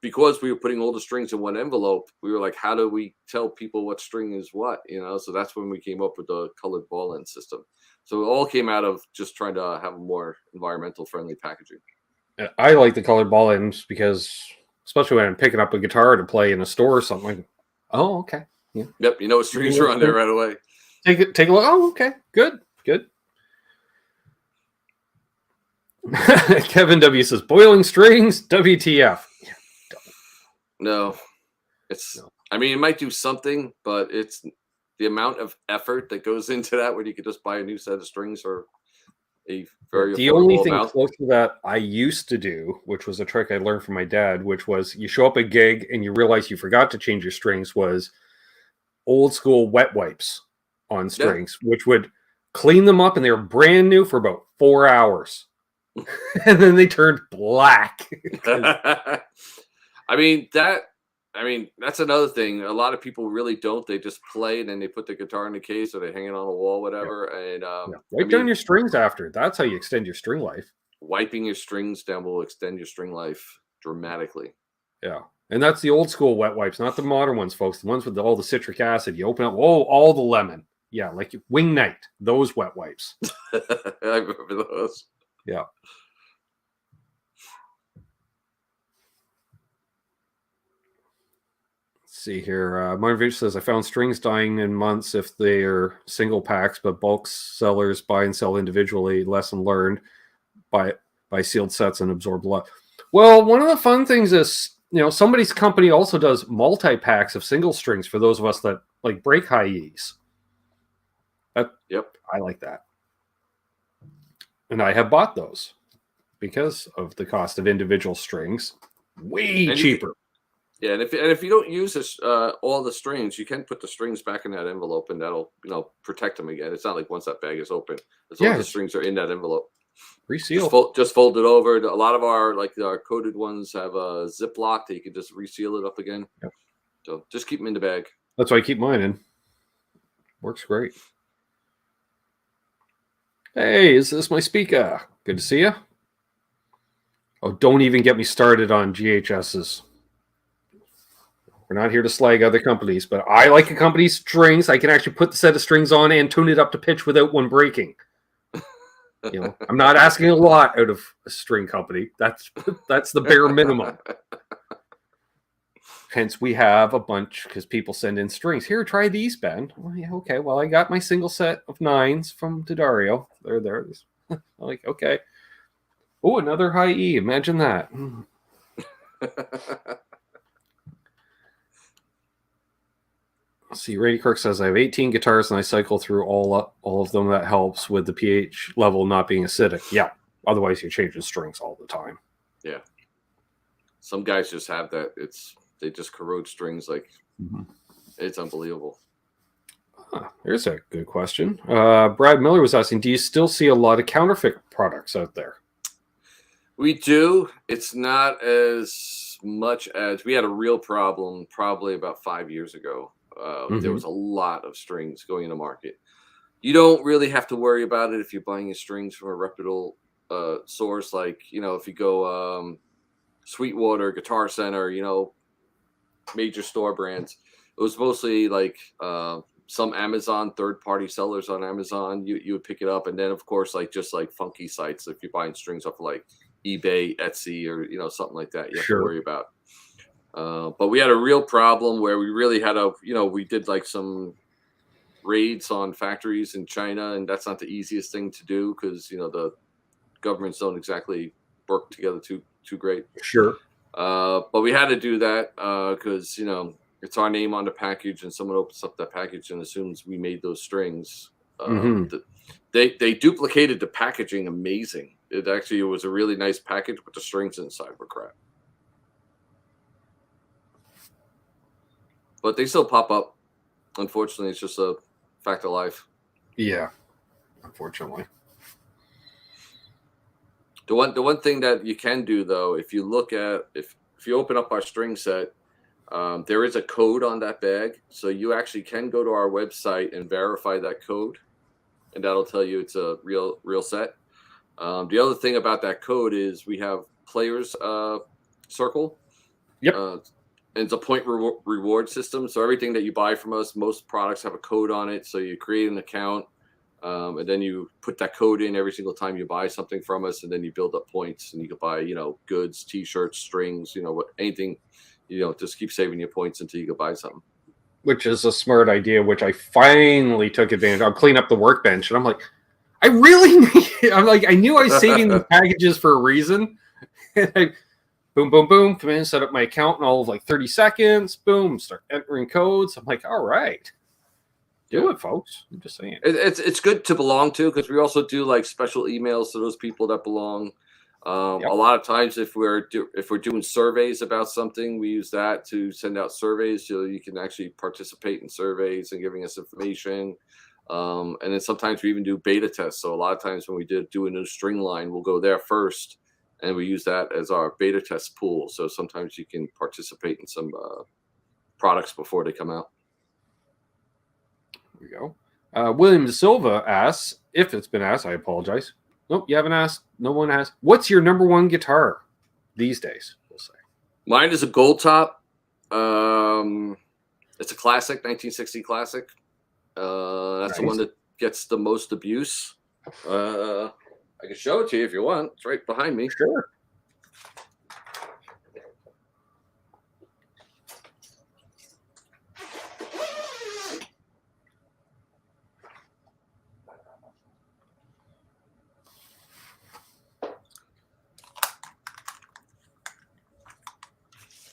because we were putting all the strings in one envelope, we were like, how do we tell people what string is what? You know, so that's when we came up with the colored ball end system. So it all came out of just trying to have a more environmental friendly packaging. I like the colored ball ends because, especially when I'm picking up a guitar to play in a store or something, like, oh, okay. Yeah. Yep, you know what strings are on there right away. Take a look. Oh, okay. Good. Kevin W says, boiling strings, WTF. No. I mean, it might do something, but it's the amount of effort that goes into that when you could just buy a new set of strings or a very The only thing amount. close to that I used to do, which was a trick I learned from my dad, which was you show up at a gig and you realize you forgot to change your strings, was old school wet wipes on strings, which would clean them up, and they were brand new for about 4 hours. And then they turned black. I mean, that's another thing. A lot of people really don't. They just play, and then they put the guitar in the case, or they hang it on a wall, whatever. Yeah. And wipe down your strings after. That's how you extend your string life. Wiping your strings down will extend your string life dramatically. Yeah. And that's the old school wet wipes, not the modern ones, folks. The ones with all the citric acid. You open up, all the lemon. Yeah, like Wing Night, those wet wipes. I remember those. Yeah. Let's see here. Marvin says, I found strings dying in months if they are single packs, but bulk sellers buy and sell individually. Lesson learned. Buy sealed sets and absorb a lot. Well, one of the fun things is, somebody's company also does multi-packs of single strings for those of us that like break high E's. Yep. I like that. And I have bought those because of the cost of individual strings. Way cheaper. And if you don't use this, all the strings, you can put the strings back in that envelope, and that'll protect them again. It's not like once that bag is open, as long as the strings are in that envelope. Reseal. Just fold it over. A lot of our coated ones have a zip lock that you can just reseal it up again. Yep. So just keep them in the bag. That's why I keep mine in. Works great. Hey, is this my speaker? Good to see you. Oh, don't even get me started on GHSs. We're not here to slag other companies, but I like a company's strings. I can actually put the set of strings on and tune it up to pitch without one breaking. I'm not asking a lot out of a string company. That's the bare minimum. Hence, we have a bunch because people send in strings. Here, try these, Ben. Well, yeah, okay. Well, I got my single set of 9s from Daddario. They're there. I'm like, okay. Oh, another high E. Imagine that. Let's see, Randy Kirk says, I have 18 guitars and I cycle through all of them. That helps with the pH level not being acidic. Yeah. Otherwise, you're changing strings all the time. Yeah. Some guys just have that. They just corrode strings like it's unbelievable. Here's a good question. Brad Miller was asking, do you still see a lot of counterfeit products out there? We do. It's not as much as we had a real problem probably about 5 years ago. There was a lot of strings going in the market. You don't really have to worry about it if you're buying your strings from a reputable source. Like, if you go Sweetwater, Guitar Center, major store brands. It was mostly like some Amazon third-party sellers on Amazon. You would pick it up, and then of course just funky sites. If you're buying strings off of like eBay, Etsy, or something like that, you have to worry about. But we had a real problem where we really had we did like some raids on factories in China, and that's not the easiest thing to do because the governments don't exactly work together too great. Sure. But we had to do that because it's our name on the package, and someone opens up that package and assumes we made those strings. They duplicated the packaging amazing. It was a really nice package, but the strings inside were crap. But they still pop up. Unfortunately, it's just a fact of life. Yeah, unfortunately. The one thing that you can do though, if you look at if you open up our string set, there is a code on that bag, so you actually can go to our website and verify that code, and that'll tell you it's a real set. The other thing about that code is we have players circle. Yep. And it's a point reward system. So everything that you buy from us, most products have a code on it. So you create an account, and then you put that code in every single time you buy something from us, and then you build up points, and you can buy, goods, T-shirts, strings, anything, just keep saving your points until you can buy something. Which is a smart idea, which I finally took advantage of. I'll clean up the workbench, and I'm like, I really need. I'm like, I knew I was saving the packages for a reason. Boom, boom, boom. Come in, set up my account in all of like 30 seconds. Boom, start entering codes. I'm like, all right. Do it, folks. I'm just saying. It's good to belong to because we also do like special emails to those people that belong. A lot of times if we're doing surveys about something, we use that to send out surveys so you can actually participate in surveys and giving us information. And then sometimes we even do beta tests. So a lot of times when we do a new string line, we'll go there first. And we use that as our beta test pool. So sometimes you can participate in some products before they come out. There we go. William De Silva asks, if it's been asked, I apologize. Nope, you haven't asked. No one asked. What's your number one guitar these days? We'll say. Mine is a gold top. It's a classic, 1960 classic. That's the one that gets the most abuse. I can show it to you if you want. It's right behind me. Sure.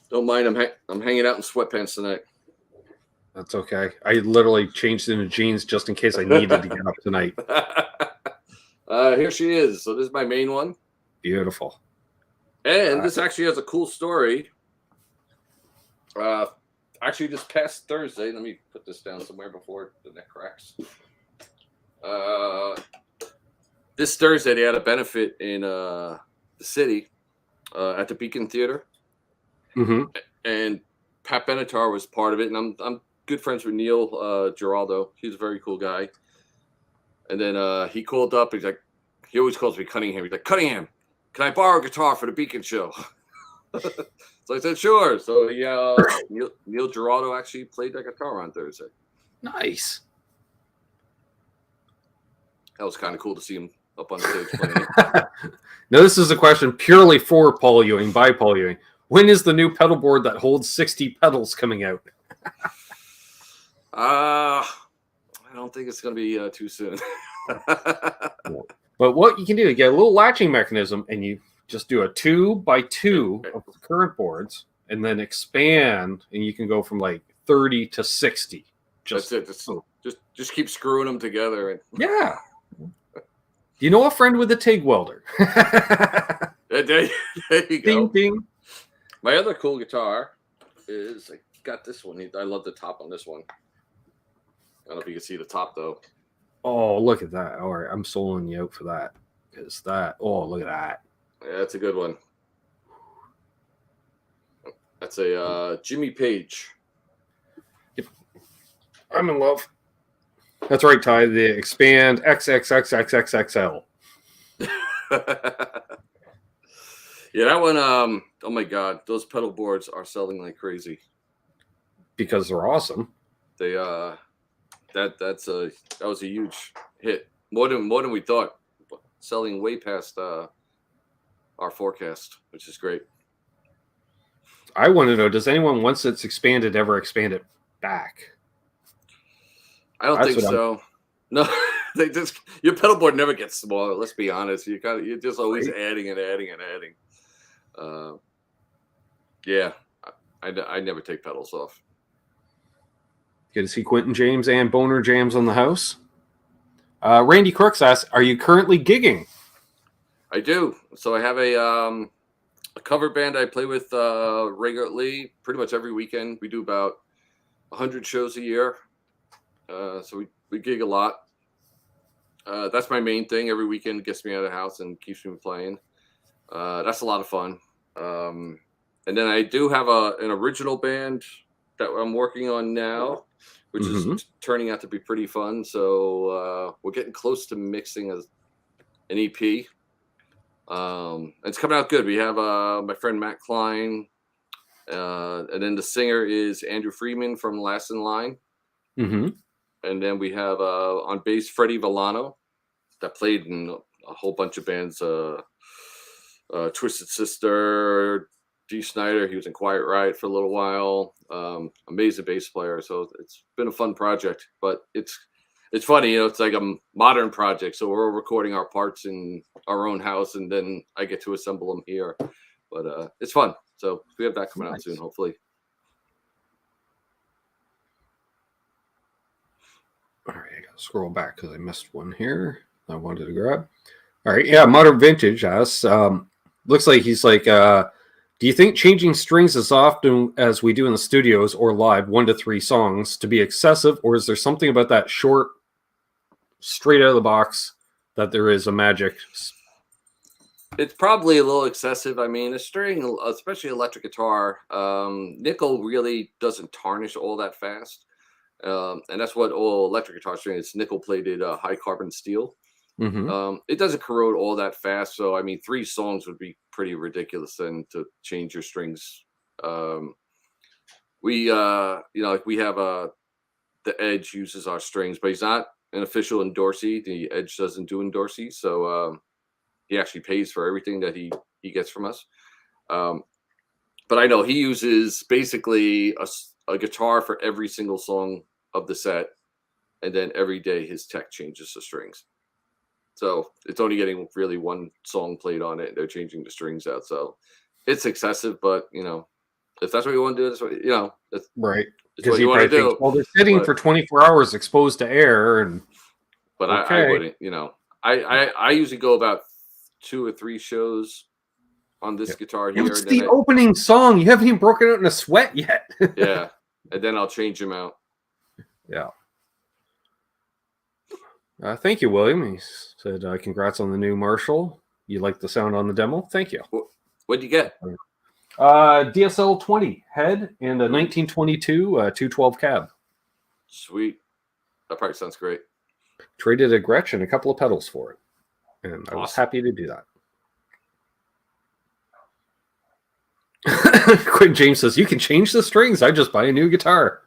Don't mind. I'm hanging out in sweatpants tonight. That's okay. I literally changed into jeans just in case I needed to get up tonight. Here she is. So this is my main one. Beautiful. And this actually has a cool story. Actually, this past Thursday, let me put this down somewhere before the neck cracks. This Thursday, they had a benefit in the city at the Beacon Theater. Mm-hmm. And Pat Benatar was part of it. And I'm good friends with Neil Giraldo. He's a very cool guy. And then he called up. He's like, he always calls me Cunningham. He's like, Cunningham, can I borrow a guitar for the Beacon show? So I said, sure. So yeah, Neil Giraldo actually played that guitar on Thursday. Nice. That was kind of cool to see him up on the stage playing it. Now, this is a question purely for Paul Ewing, by Paul Ewing. When is the new pedal board that holds 60 pedals coming out? I don't think it's going to be too soon. But what you can do, you get a little latching mechanism, and you just do a 2x2 of the current boards, and then expand, and you can go from like 30 to 60. That's it. Just keep screwing them together. Yeah. You know a friend with a TIG welder? There you go. Ding, ding. My other cool guitar is, I got this one. I love the top on this one. I don't know if you can see the top, though. Oh, look at that. All right, I'm soloing you out for that. Because that, oh, look at that. Yeah, that's a good one. That's a Jimmy Page. Yep. I'm in love. That's right, Ty. The Expand XXXXXXL. Yeah, that one. Oh my God, those pedal boards are selling like crazy. Because they're awesome. They that was a huge hit. More than we thought. Selling way past our forecast, which is great. I want to know: does anyone, once it's expanded, ever expand it back? I don't think so. No, they just, your pedal board never gets smaller. Let's be honest. You're just always adding and adding and adding. Yeah, I never take pedals off. Good to see Quentin James and Boner Jams on the house. Randy Crooks asks, "Are you currently gigging?" I do. So I have a cover band I play with regularly, pretty much every weekend. We do about 100 shows a year. So we gig a lot. That's my main thing. Every weekend gets me out of the house and keeps me playing. That's a lot of fun. And then I do have an original band that I'm working on now, which is turning out to be pretty fun. So we're getting close to mixing an EP. It's coming out good. We have my friend Matt Klein, and then the singer is Andrew Freeman from Last in Line. Mm-hmm. And then we have on bass Freddie Villano that played in a whole bunch of bands. Twisted Sister, Dee Snider. He was in Quiet Riot for a little while. Amazing bass player. So it's been a fun project. But it's funny, it's like a modern project. So we're recording our parts in our own house, and then I get to assemble them here. But it's fun. So we have that coming out soon, hopefully. All right, I got to scroll back because I missed one here I wanted to grab. All right, yeah, Modern Vintage asks, looks like he's like, do you think changing strings as often as we do in the studios or live, 1 to 3 songs, to be excessive, or is there something about that short, straight out of the box that there is a magic? It's probably a little excessive. I mean, a string, especially electric guitar, nickel really doesn't tarnish all that fast. And that's what all electric guitar string is, nickel plated high carbon steel. Mm-hmm. It doesn't corrode all that fast. So, I mean, 3 songs would be pretty ridiculous then to change your strings. We have the Edge uses our strings, but he's not an official endorsee. The Edge doesn't do endorsee, so he actually pays for everything that he gets from us. But I know he uses basically a guitar for every single song of the set, and then every day his tech changes the strings. So it's only getting really one song played on it. They're changing the strings out. So it's excessive, but if that's what you want to do, that's what that's right. It's what you want to do. Well, they're sitting for 24 hours exposed to air, but I wouldn't. I usually go about 2 or 3 shows on this guitar here. It's the opening song. You haven't even broken out in a sweat yet. Yeah, and then I'll change them out. Yeah. Thank you, William. He said, congrats on the new Marshall. You like the sound on the demo? Thank you. What'd you get? DSL 20 head and a 1922 212 cab. Sweet. That probably sounds great. Traded a Gretsch and a couple of pedals for it. And I was happy to do that. Quick James says, you can change the strings. I just buy a new guitar.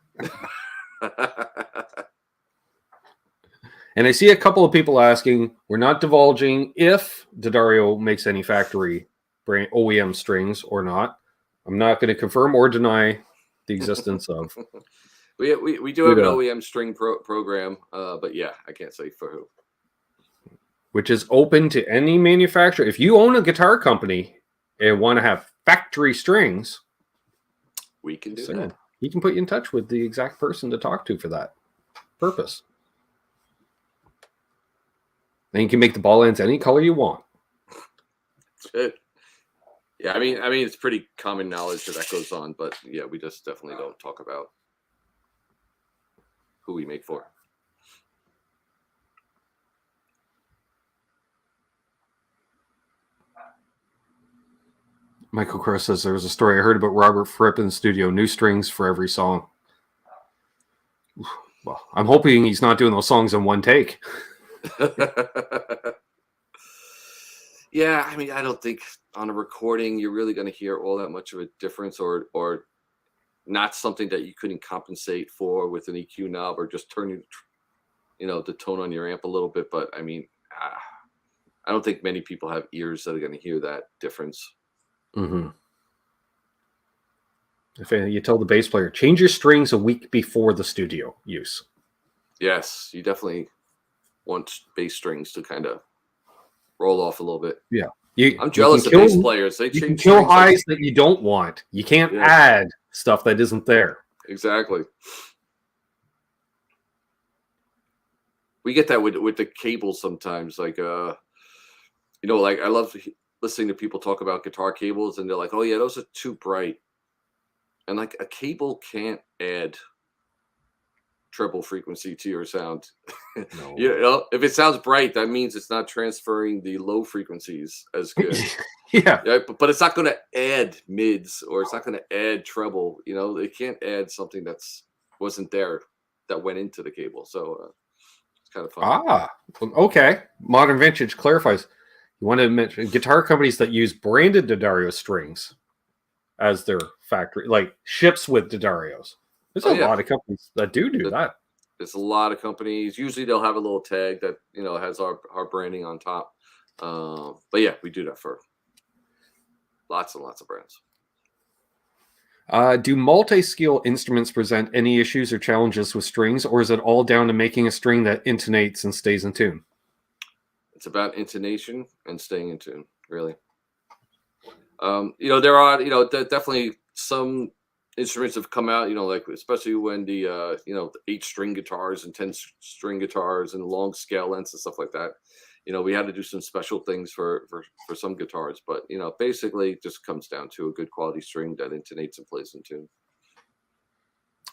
And I see a couple of people asking, we're not divulging if D'Addario makes any factory brand OEM strings or not. I'm not going to confirm or deny the existence of. we do have an OEM string program, but yeah, I can't say for who. Which is open to any manufacturer. If you own a guitar company and want to have factory strings, we can do that. He can put you in touch with the exact person to talk to for that purpose. Then you can make the ball ends any color you want. That's good. Yeah, I mean, it's pretty common knowledge that goes on, but yeah, we just definitely don't talk about who we make for. Michael Crow says there was a story I heard about Robert Fripp in the studio, new strings for every song. Well, I'm hoping he's not doing those songs in one take. Yeah, I mean, I don't think on a recording you're really going to hear all that much of a difference, or not something that you couldn't compensate for with an EQ knob or just turning, the tone on your amp a little bit. But I mean, I don't think many people have ears that are going to hear that difference. Mm-hmm. If you tell the bass player, change your strings a week before the studio use. Yes, you definitely want bass strings to kind of roll off a little bit. Yeah. I'm jealous of bass players. They can kill highs that you don't want. You can't add stuff that isn't there. Exactly. We get that with the cables sometimes. Like, like I love listening to people talk about guitar cables, and they're like, "Oh yeah, those are too bright." And like a cable can't add treble frequency to your sound. No. If it sounds bright, that means it's not transferring the low frequencies as good. Yeah, but it's not going to add mids, or it's not going to add treble. It can't add something that's wasn't there that went into the cable. So it's kind of fun. Okay. Modern Vintage clarifies. You want to mention guitar companies that use branded D'Addario strings as their factory, like ships with D'Addarios. There's a lot of companies that do that. There's a lot of companies. Usually they'll have a little tag that, has our branding on top. But yeah, we do that for lots and lots of brands. Do multi-scale instruments present any issues or challenges with strings, or is it all down to making a string that intonates and stays in tune? It's about intonation and staying in tune, really. There are, definitely some instruments have come out, like especially when the 8-string guitars and 10-string guitars and long scale lengths and stuff like that. We had to do some special things for some guitars, but basically it just comes down to a good quality string that intonates and plays in tune.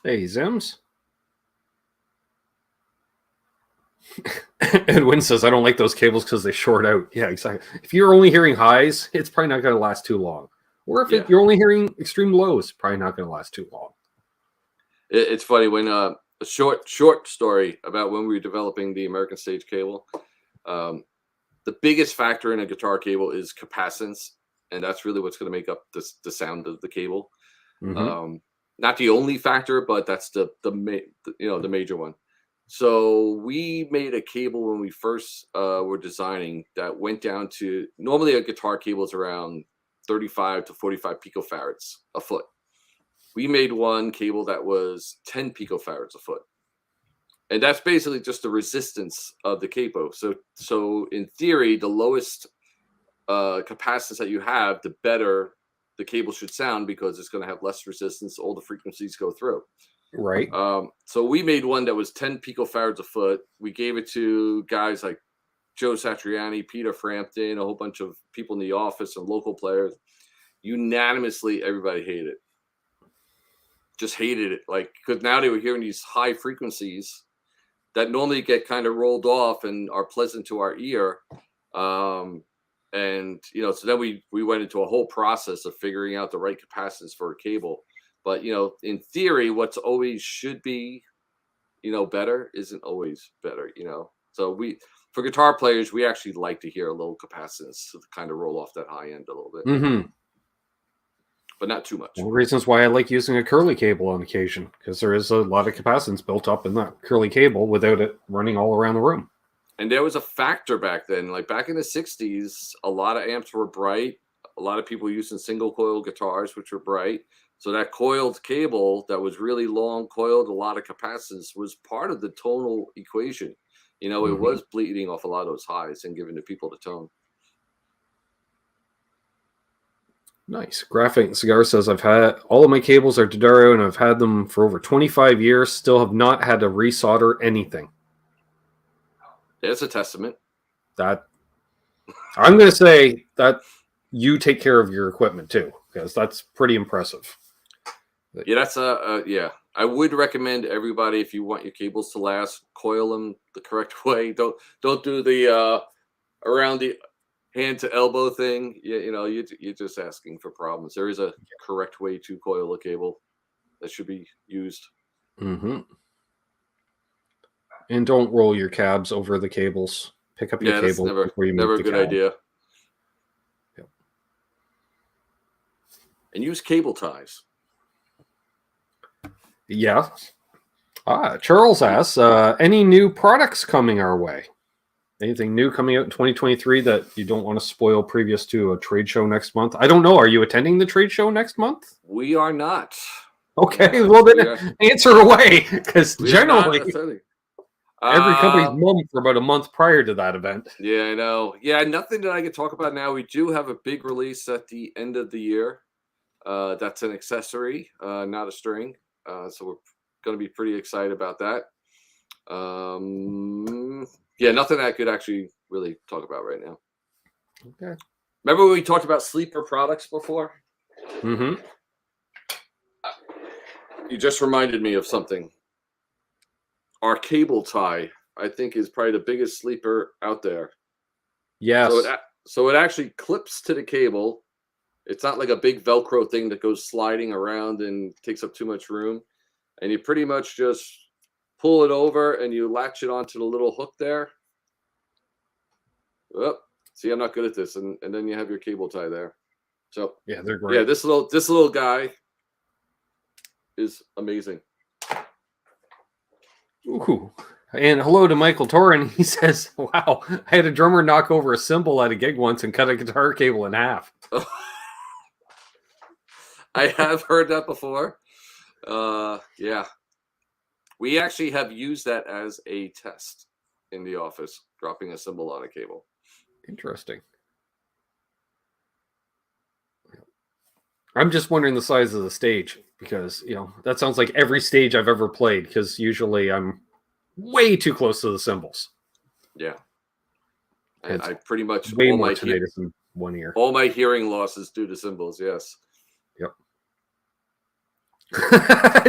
Hey, Zims. Edwin says, I don't like those cables because they short out. Yeah, exactly. If you're only hearing highs, it's probably not going to last too long. Or if you're only hearing extreme lows, probably not going to last too long. It's funny when a short story about when we were developing the American Stage cable. The biggest factor in a guitar cable is capacitance, and that's really what's going to make up the sound of the cable. Mm-hmm. not the only factor, but that's the major one. So we made a cable when we first were designing that went down to, normally a guitar cable is around 35 to 45 picofarads a foot. We made one cable that was 10 picofarads a foot. And that's basically just the resistance of the capo. So in theory, the lowest capacitance that you have, the better the cable should sound, because it's going to have less resistance. All the frequencies go through. Right. So we made one that was 10 picofarads a foot. We gave it to guys like Joe Satriani, Peter Frampton, a whole bunch of people in the office and local players. Unanimously, everybody hated it. Just hated it. Like, because now they were hearing these high frequencies that normally get kind of rolled off and are pleasant to our ear. And, so then we went into a whole process of figuring out the right capacitance for a cable. But, in theory, what's always should be, better isn't always better, So for guitar players, we actually like to hear a little capacitance to kind of roll off that high end a little bit. Mm-hmm. But not too much. One of the reasons why I like using a curly cable on occasion, because there is a lot of capacitance built up in that curly cable without it running all around the room. And there was a factor back then. Like back in the 60s, a lot of amps were bright. A lot of people using single coil guitars, which were bright. So that coiled cable that was really long coiled, a lot of capacitance, was part of the tonal equation. It was bleeding off a lot of those highs and giving the people the tone. Nice. Graphic Cigar says, I've had all of my cables are D'Addario and I've had them for over 25 years. Still have not had to resolder anything. It's a testament. That I'm going to say that you take care of your equipment too, because that's pretty impressive. Yeah, that's yeah. I would recommend everybody, if you want your cables to last, coil them the correct way. Don't do the around the hand to elbow thing. You're just asking for problems. There is a correct way to coil a cable that should be used. Mm-hmm. And don't roll your cabs over the cables. Pick up your cable before you move never the a good cab. idea. Yep. And use cable ties. Yeah. Charles asks, any new products coming our way? Anything new coming out in 2023 that you don't want to spoil previous to a trade show next month? I don't know. Are you attending the trade show next month? We are not. Okay, well then answer away, because generally every company's mum for about a month prior to that event. Yeah, I know. Yeah, nothing that I can talk about now. We do have a big release at the end of the year. That's an accessory, not a string. So we're going to be pretty excited about that. Yeah, nothing I could actually really talk about right now. Okay. Remember when we talked about sleeper products before? Mm-hmm. You just reminded me of something. Our cable tie, I think, is probably the biggest sleeper out there. Yes. So it actually clips to the cable. It's not like a big Velcro thing that goes sliding around and takes up too much room. And you pretty much just pull it over and you latch it onto the little hook there. Oh, see, I'm not good at this. And then you have your cable tie there. So yeah, they're great. Yeah, this little guy is amazing. Ooh. And hello to Michael Torin. He says, wow, I had a drummer knock over a cymbal at a gig once and cut a guitar cable in half. I have heard that before. Yeah. We actually have used that as a test in the office, dropping a cymbal on a cable. Interesting. I'm just wondering the size of the stage, because, that sounds like every stage I've ever played, because usually I'm way too close to the cymbals. Yeah. And I pretty much way more tinnitus in one ear. All my hearing loss is due to cymbals, yes. Yep.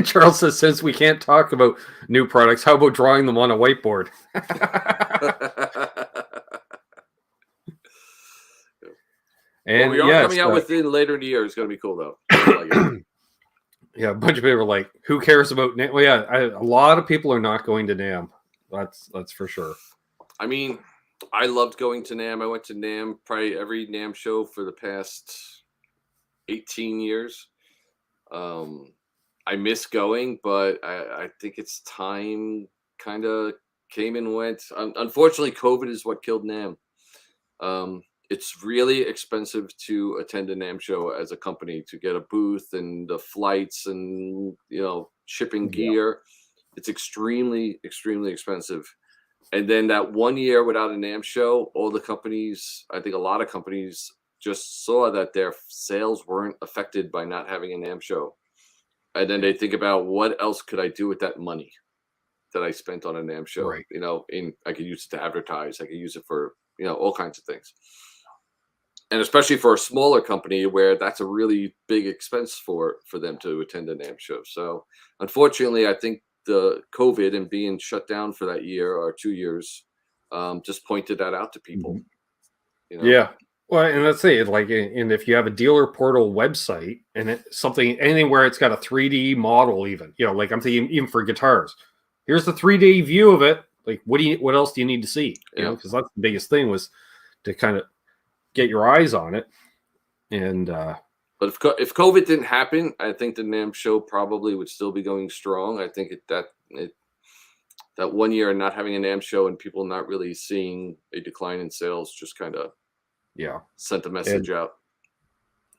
Charles says, since we can't talk about new products, how about drawing them on a whiteboard? And we are coming out with it later in the year. It's going to be cool, though. Yeah, a bunch of people are like, who cares about NAMM? Well, yeah, a lot of people are not going to NAMM. That's for sure. I mean, I loved going to NAMM. I went to NAMM, probably every NAMM show for the past 18 years. I miss going, but I think it's time kind of came and went. Unfortunately, COVID is what killed NAMM. It's really expensive to attend a NAMM show as a company, to get a booth and the flights and, shipping gear. It's extremely, extremely expensive. And then that 1 year without a NAMM show, all the companies, I think a lot of companies just saw that their sales weren't affected by not having a NAMM show. And then they think about, what else could I do with that money that I spent on a NAMM show? Right. I could use it to advertise. I could use it for, all kinds of things. And especially for a smaller company where that's a really big expense for them to attend a NAMM show. So unfortunately, I think the COVID and being shut down for that year or 2 years just pointed that out to people. Yeah. Well, and that's it. Like, and if you have a dealer portal website and anything where it's got a 3D model, even, like I'm thinking even for guitars, here's the 3D view of it. Like, what else do you need to see? Because that's the biggest thing, was to kind of get your eyes on it. And but if COVID didn't happen, I think the NAMM show probably would still be going strong. I think that 1 year not having a NAMM show and people not really seeing a decline in sales just kind of sent a message out.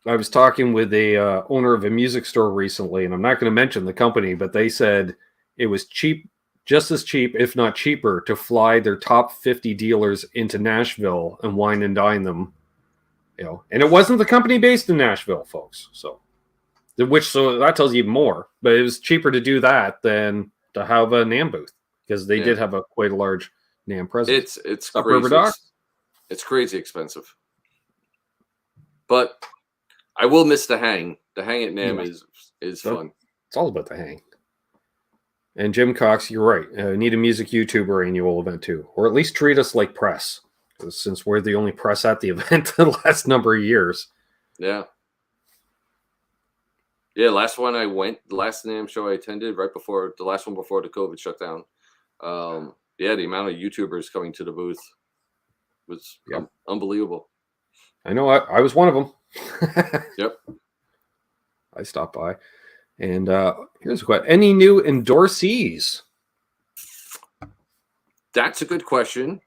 I was talking with a owner of a music store recently, and I'm not going to mention the company, but they said it was cheap, just as cheap, if not cheaper, to fly their top 50 dealers into Nashville and wine and dine them. And it wasn't the company based in Nashville, folks. So that tells you even more. But it was cheaper to do that than to have a NAMM booth, because they did have quite a large NAMM presence. It's crazy. It's crazy expensive. But I will miss the hang. The hang at NAMM is fun. It's all about the hang. And Jim Cox, you're right. Need a music YouTuber annual event too, or at least treat us like press, since we're the only press at the event the last number of years. Yeah. Last one I went, the last NAMM show I attended, right before the last one before the COVID shutdown. The amount of YouTubers coming to the booth was unbelievable. I know. I was one of them. Yep. I stopped by. And here's a question. Any new endorsees? That's a good question.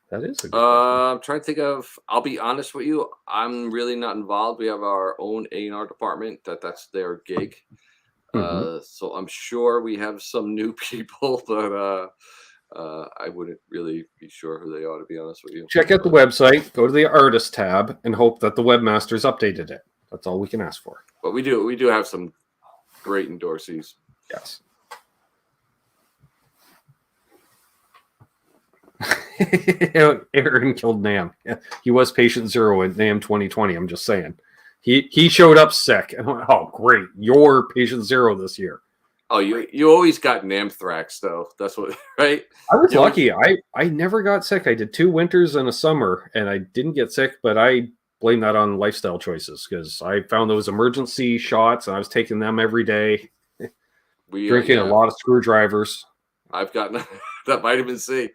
That is a good question. I'm trying to think of, I'll be honest with you, I'm really not involved. We have our own A&R department. That's their gig. So I'm sure we have some new people, but I wouldn't really be sure who they are, to be honest with you. Check out the website, go to the artist tab, and hope that the webmaster's updated it. That's all we can ask for. But we do have some great endorsees. Yes. Aaron killed NAMM. Yeah, he was patient zero in NAMM 2020. I'm just saying. He showed up sick. And I went, oh, great. You're patient zero this year. Oh, you always got NAMthrax, though. That's what, right? I was lucky. I never got sick. I did 2 winters and a summer, and I didn't get sick, but I blame that on lifestyle choices, because I found those emergency shots, and I was taking them every day. Drinking a lot of screwdrivers. I've gotten that vitamin C.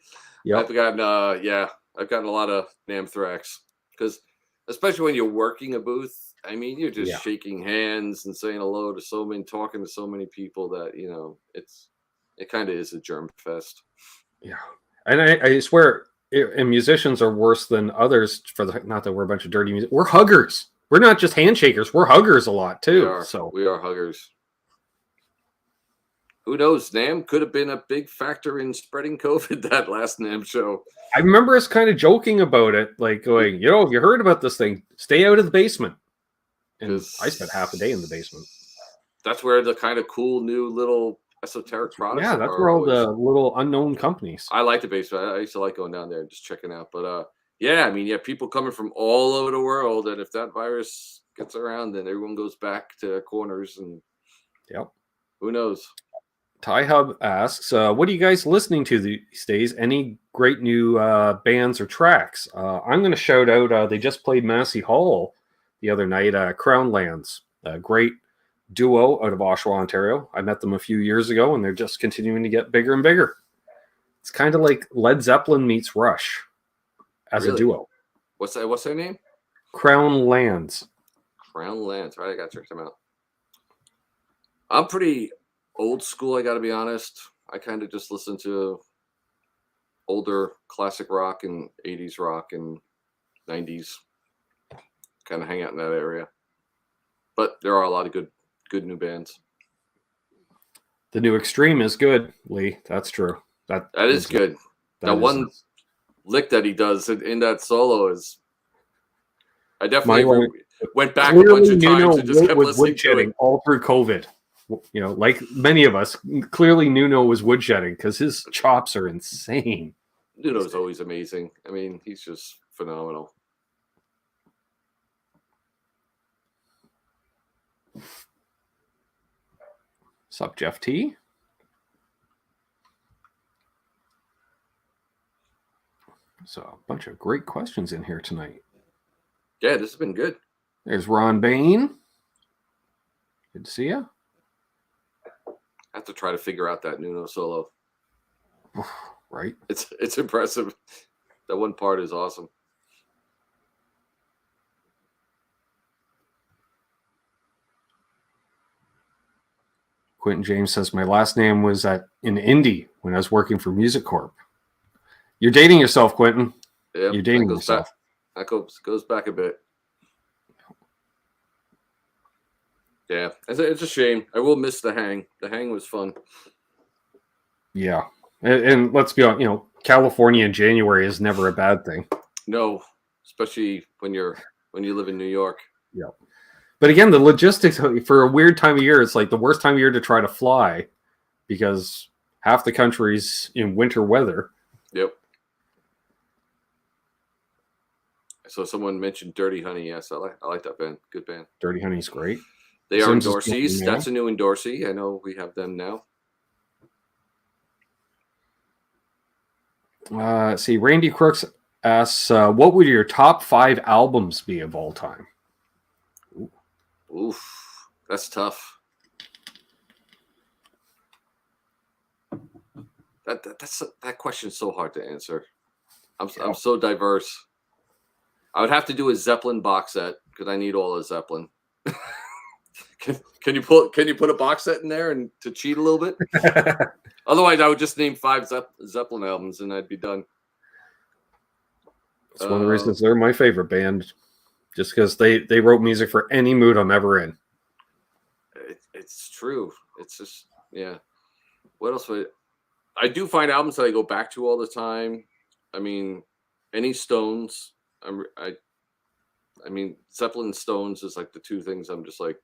Yep. I've gotten a lot of NAMthrax, because especially when you're working a booth, I mean, you're just shaking hands and saying hello to talking to so many people that, it kind of is a germ fest. Yeah. And I swear, and musicians are worse than others not that we're a bunch of dirty music. We're huggers. We're not just handshakers. We're huggers a lot too. We are huggers. Who knows? NAMM could have been a big factor in spreading COVID, that last NAMM show. I remember us kind of joking about it, like going, if you heard about this thing, stay out of the basement. And I spent half a day in the basement. That's where the kind of cool new little esoteric products. Yeah, that's where all the little unknown companies. I like the basement. I used to like going down there and just checking out. But people coming from all over the world, and if that virus gets around, then everyone goes back to corners, and who knows? Ty Hub asks, what are you guys listening to these days? Any great new bands or tracks? I'm going to shout out, they just played Massey Hall the other night, Crown Lands, a great duo out of Oshawa, Ontario. I met them a few years ago, and they're just continuing to get bigger and bigger. It's kind of like Led Zeppelin meets Rush as a duo. What's their name? Crown Lands. Crown Lands. Right, I got to check them out. I'm pretty old school, I got to be honest. I kind of just listen to older classic rock and 80s rock and 90s. Kind of hang out in that area. But there are a lot of good new bands. The new Extreme is good, Lee. That's true. That is good. That one lick that he does in that solo is. I definitely went back a bunch of times and just kept listening to it all through COVID. You know, like many of us, clearly Nuno was woodshedding because his chops are insane. Nuno's always amazing. I mean, he's just phenomenal. What's up, Jeff T? So a bunch of great questions in here tonight. Yeah, this has been good. There's Ron Bain. Good to see you. I have to try to figure out that Nuno solo. Right. It's impressive. That one part is awesome. Quentin James says, my last name was in Indy when I was working for Music Corp. You're dating yourself, Quentin. Yeah, you're dating yourself. That goes back a bit. Yeah, it's a shame. I will miss the hang. The hang was fun. Yeah, and let's be honest. You know, California in January is never a bad thing. No, especially when you live in New York. Yeah, but again, the logistics for a weird time of year. It's like the worst time of year to try to fly because half the country's in winter weather. Yep. So someone mentioned Dirty Honey. Yes, I like that band. Good band. Dirty Honey's great. They are endorsees. That's a new endorsee. I know we have them now. See, Randy Crooks asks, what would your top 5 albums be of all time? Oof, that's tough. That question's so hard to answer. I'm so diverse. I would have to do a Zeppelin box set because I need all of Zeppelin. Can you put a box set in there and to cheat a little bit? Otherwise, I would just name 5 Zeppelin albums and I'd be done. That's one of the reasons they're my favorite band, just because they wrote music for any mood I'm ever in. It's true. It's just What else I do find albums that I go back to all the time. I mean, any Stones. I mean, Zeppelin and Stones is like the two things I'm just like,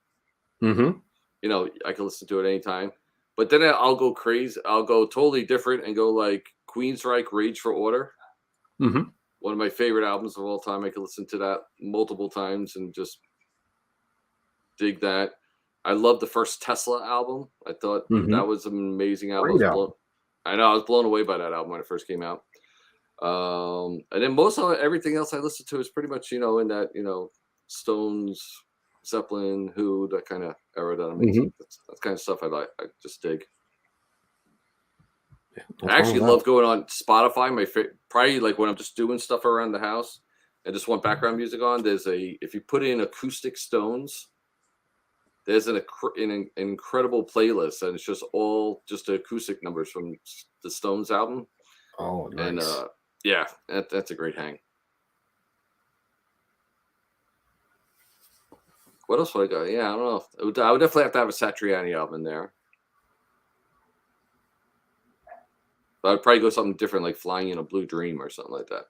you know, I can listen to it anytime. But then I'll go crazy. I'll go totally different and go like Queensryche, Rage for Order. One of my favorite albums of all time. I can listen to that multiple times and just dig that. I love the first Tesla album. I thought that was an amazing album. I was blown away by that album when it first came out. And then most of everything else I listen to is pretty much, in that, Stones, Zeppelin, Who, that kind of era that I'm into. That's kind of stuff I like. I just dig. Yeah, I actually love going on Spotify. My favorite, probably like when I'm just doing stuff around the house and just want background music on. If you put in acoustic Stones, there's an incredible playlist, and it's just all just acoustic numbers from the Stones album. Oh, nice. And that's a great hang. What else would I got? Yeah, I don't know. I would definitely have to have a Satriani album in there. But I'd probably go something different, like Flying in a Blue Dream or something like that.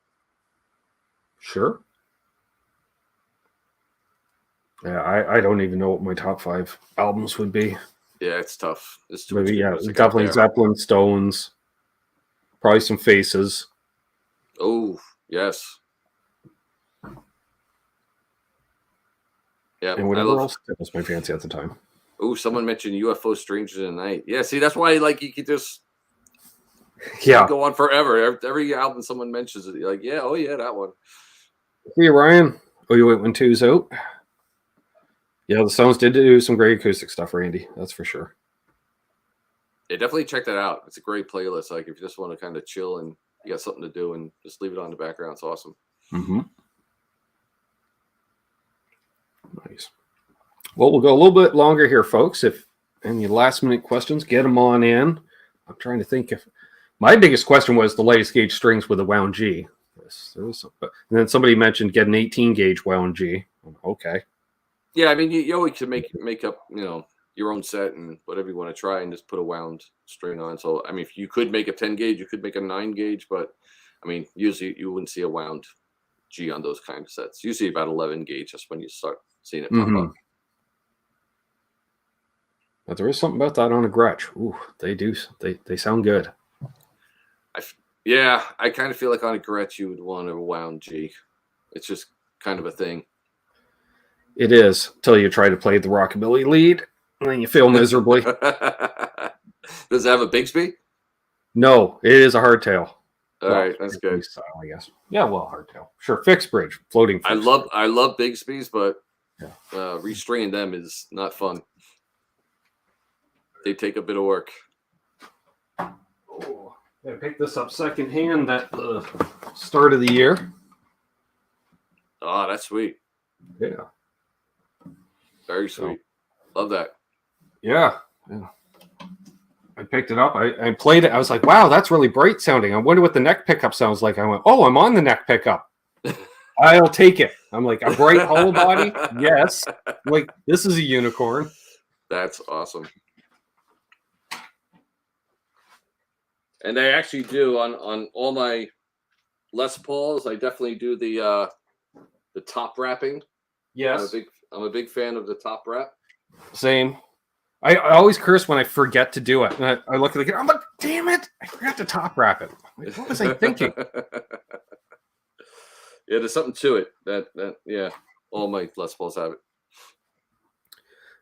Sure. Yeah, I don't even know what my top 5 albums would be. Yeah, it's tough. It's too Maybe, definitely Zeppelin, Stones, probably some Faces. Oh, yes. Yeah, and whatever else was my fancy at the time. Oh, someone mentioned UFO Strangers in the Night. Yeah, see, that's why you could just go on forever. Every album someone mentions it, you're like, that one. See you, Ryan. Oh, you went when 2's out? Yeah, the Stones did do some great acoustic stuff, Randy. That's for sure. Yeah, definitely check that out. It's a great playlist. Like if you just want to kind of chill and you got something to do and just leave it on in the background, it's awesome. Nice. Well, we'll go a little bit longer here, folks. If Any last minute questions? Get them on in. I'm trying to think if my biggest question was the latest gauge strings with a wound G. And then somebody mentioned get an 18 gauge wound G. Okay. Yeah, I mean, you always can make up, your own set and whatever you want to try and just put a wound string on. So, I mean, if you could make a 10 gauge, you could make a 9 gauge, but I mean, usually you wouldn't see a wound G on those kind of sets. Usually about 11 gauge. That's when you start seeing it pop up. But there is something about that on a Gretsch. Ooh, they do. They sound good. I kind of feel like on a Gretsch you would want a wound G. It's just kind of a thing. It is, until you try to play the rockabilly lead, and then you fail miserably. Does it have a Bigsby? No, it is a hardtail. All right, that's good. Style, I guess. Yeah, well, hardtail. Sure, fixed bridge, floating. I love Bigsby's, but restringing them is not fun. They take a bit of work. Oh, I picked this up secondhand at the start of the year. Oh, that's sweet. Yeah. Very sweet. Love that. Yeah. I picked it up. I played it. I was like, wow, that's really bright sounding. I wonder what the neck pickup sounds like. I went, oh, I'm on the neck pickup. I'll take it. I'm like, a bright hollow body? Yes. I'm like, this is a unicorn. That's awesome. And I actually do on all my Les Pauls, I definitely do the top wrapping. Yes. I'm a big fan of the top wrap. Same. I always curse when I forget to do it. And I look at the guitar, I'm like, damn it, I forgot to top wrap it. Like, what was I thinking? Yeah, there's something to it. That all my Les Pauls have it.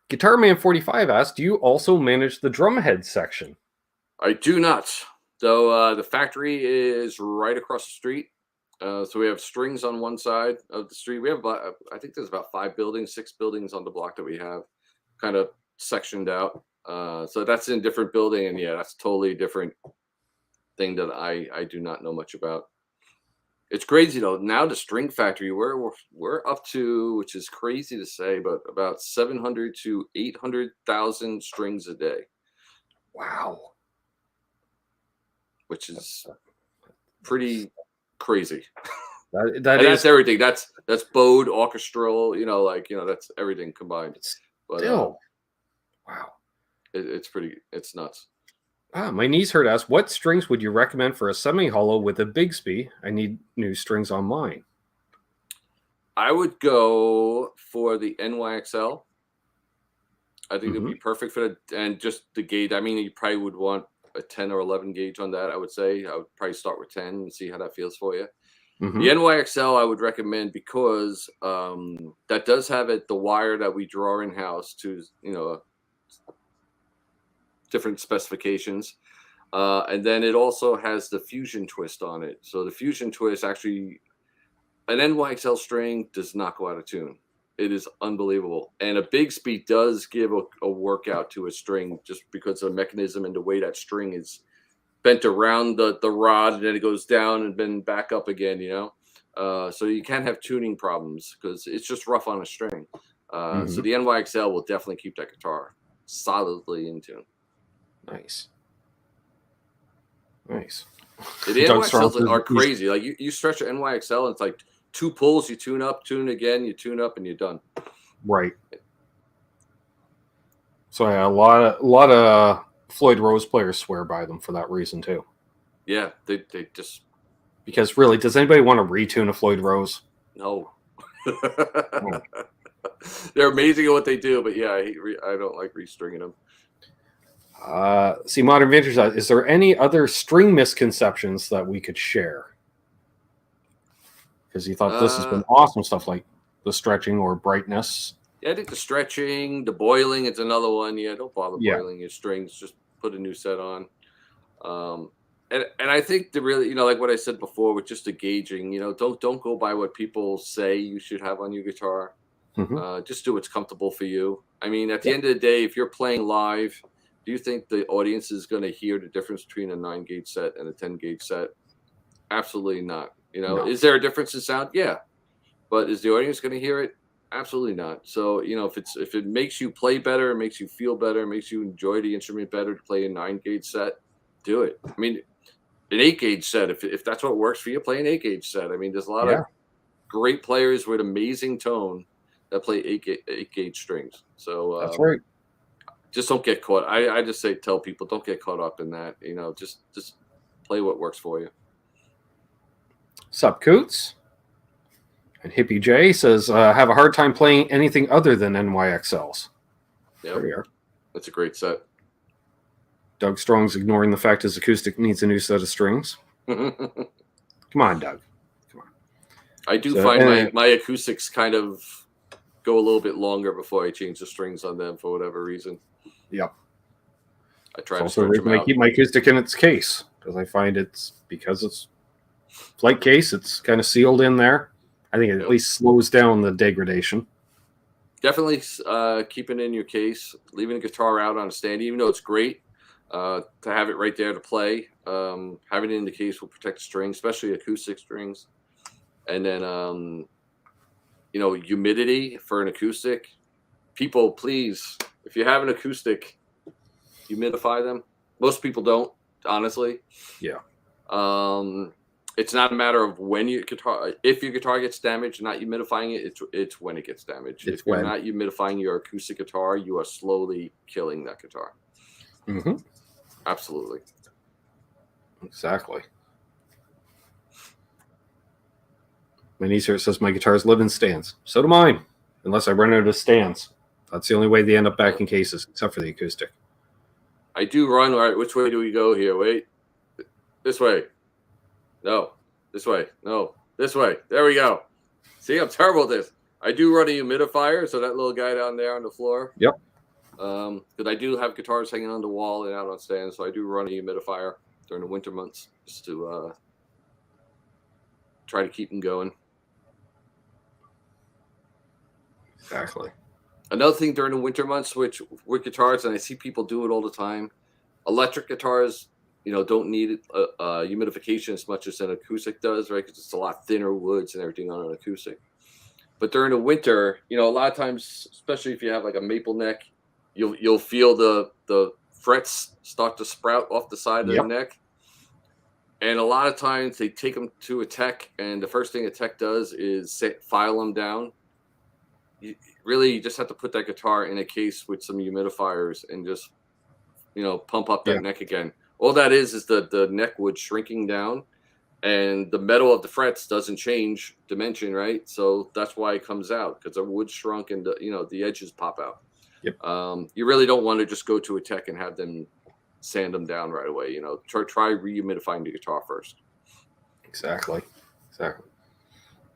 Guitar Man 45 asked, do you also manage the drumhead section? I do not. So the factory is right across the street. So we have strings on one side of the street. We have I think there's about 6 buildings on the block that we have kind of sectioned out. So that's in a different building, and that's totally different thing that I do not know much about. It's crazy though. Now the string factory, we're up to, which is crazy to say, but about 700 to 800,000 strings a day. Wow. Which is pretty crazy. That's everything. That's bowed, orchestral. That's everything combined. But still, wow, it's nuts. My niece heard ask, what strings would you recommend for a semi-hollow with a Bigsby? I need new strings on mine. I would go for the NYXL. I think it would be perfect for that, and just the gauge. I mean, you probably would want a 10 or 11 gauge on that. I would say I would probably start with 10 and see how that feels for you. The NYXL I would recommend because that does have the wire that we draw in house to different specifications, and then it also has the fusion twist on it. So the fusion twist, actually, an NYXL string does not go out of tune. It is unbelievable. And a Bigsby does give a workout to a string just because of the mechanism and the way that string is bent around the rod, and then it goes down and then back up again, So you can't have tuning problems because it's just rough on a string. So the NYXL will definitely keep that guitar solidly in tune. Nice. The NYXLs are crazy. Like you stretch an NYXL and it's like 2 pulls, you tune up, tune again, you tune up, and you're done. Right. So a lot of Floyd Rose players swear by them for that reason too. Yeah, they just, because really, does anybody want to retune a Floyd Rose? No. They're amazing at what they do, but I don't like restringing them. Modern Vintage, is there any other string misconceptions that we could share? Because you thought this has been awesome stuff like the stretching or brightness. Yeah, I think the stretching, the boiling, it's another one. Yeah, don't bother boiling your strings. Just put a new set on. And I think the really, like what I said before with just the gauging, don't go by what people say you should have on your guitar. Just do what's comfortable for you. I mean, at the end of the day, if you're playing live, do you think the audience is going to hear the difference between a 9-gauge set and a 10-gauge set? Absolutely not. No. Is there a difference in sound? Yeah. But is the audience going to hear it? Absolutely not. So, you know, if it makes you play better, makes you feel better, makes you enjoy the instrument better to play a 9-gauge set, do it. I mean, an 8-gauge set, if that's what works for you, play an 8-gauge set. I mean, there's a lot Yeah, of great players with amazing tone that play 8-gauge strings. So that's right. just don't get caught. I just say tell people don't get caught up in that. You know, just play what works for you. Sup, Coots? And Hippie J says, have a hard time playing anything other than NYXLs. Yeah, There we are. that's a great set. Doug Strong's ignoring the fact his acoustic needs a new set of strings. Come on, Doug. Come on. I do find my acoustics kind of go a little bit longer before I change the strings on them for whatever reason. Yep. I try It's to also stretch them I out. keep my acoustic in its case because I find it's flight case. It's kind of sealed in there. I think it at least slows down the degradation. Definitely keep it in your case. Leaving a guitar out on a stand, even though it's great to have it right there to play. Having it in the case will protect the strings, especially acoustic strings. And then, you know, humidity for an acoustic. People, please, if you have an acoustic, humidify them. Most people don't, honestly. Yeah. It's not a matter of when your guitar, if your guitar gets damaged, not humidifying it. It's when it gets damaged. If you're not humidifying your acoustic guitar, you are slowly killing that guitar. Mm-hmm. Absolutely. Exactly. My niece here says my guitars live in stands. So do mine, unless I run out of stands. That's the only way they end up back in cases, except for the acoustic. I do run. All right, which way do we go here? Wait. This way. No. This way. No. This way. There we go. See, I'm terrible at this. I do run a humidifier, so that little guy down there on the floor. Yep. Because I do have guitars hanging on the wall and out on stands, so I do run a humidifier during the winter months just to try to keep them going. Exactly. Another thing during the winter months, which with guitars, and I see people do it all the time, electric guitars, you know, don't need humidification as much as an acoustic does, right? Because it's a lot thinner woods and everything on an acoustic. But during the winter, you know, a lot of times, especially if you have like a maple neck, you'll feel the frets start to sprout off the side of the neck. And a lot of times they take them to a tech, and the first thing a tech does is file them down. You just have to put that guitar in a case with some humidifiers and just, you know, pump up that neck again. All that is the neck wood shrinking down, and the metal of the frets doesn't change dimension, right? So that's why it comes out, because the wood shrunk and the edges pop out. Yep. You really don't want to just go to a tech and have them sand them down right away. You know, try rehumidifying the guitar first. Exactly.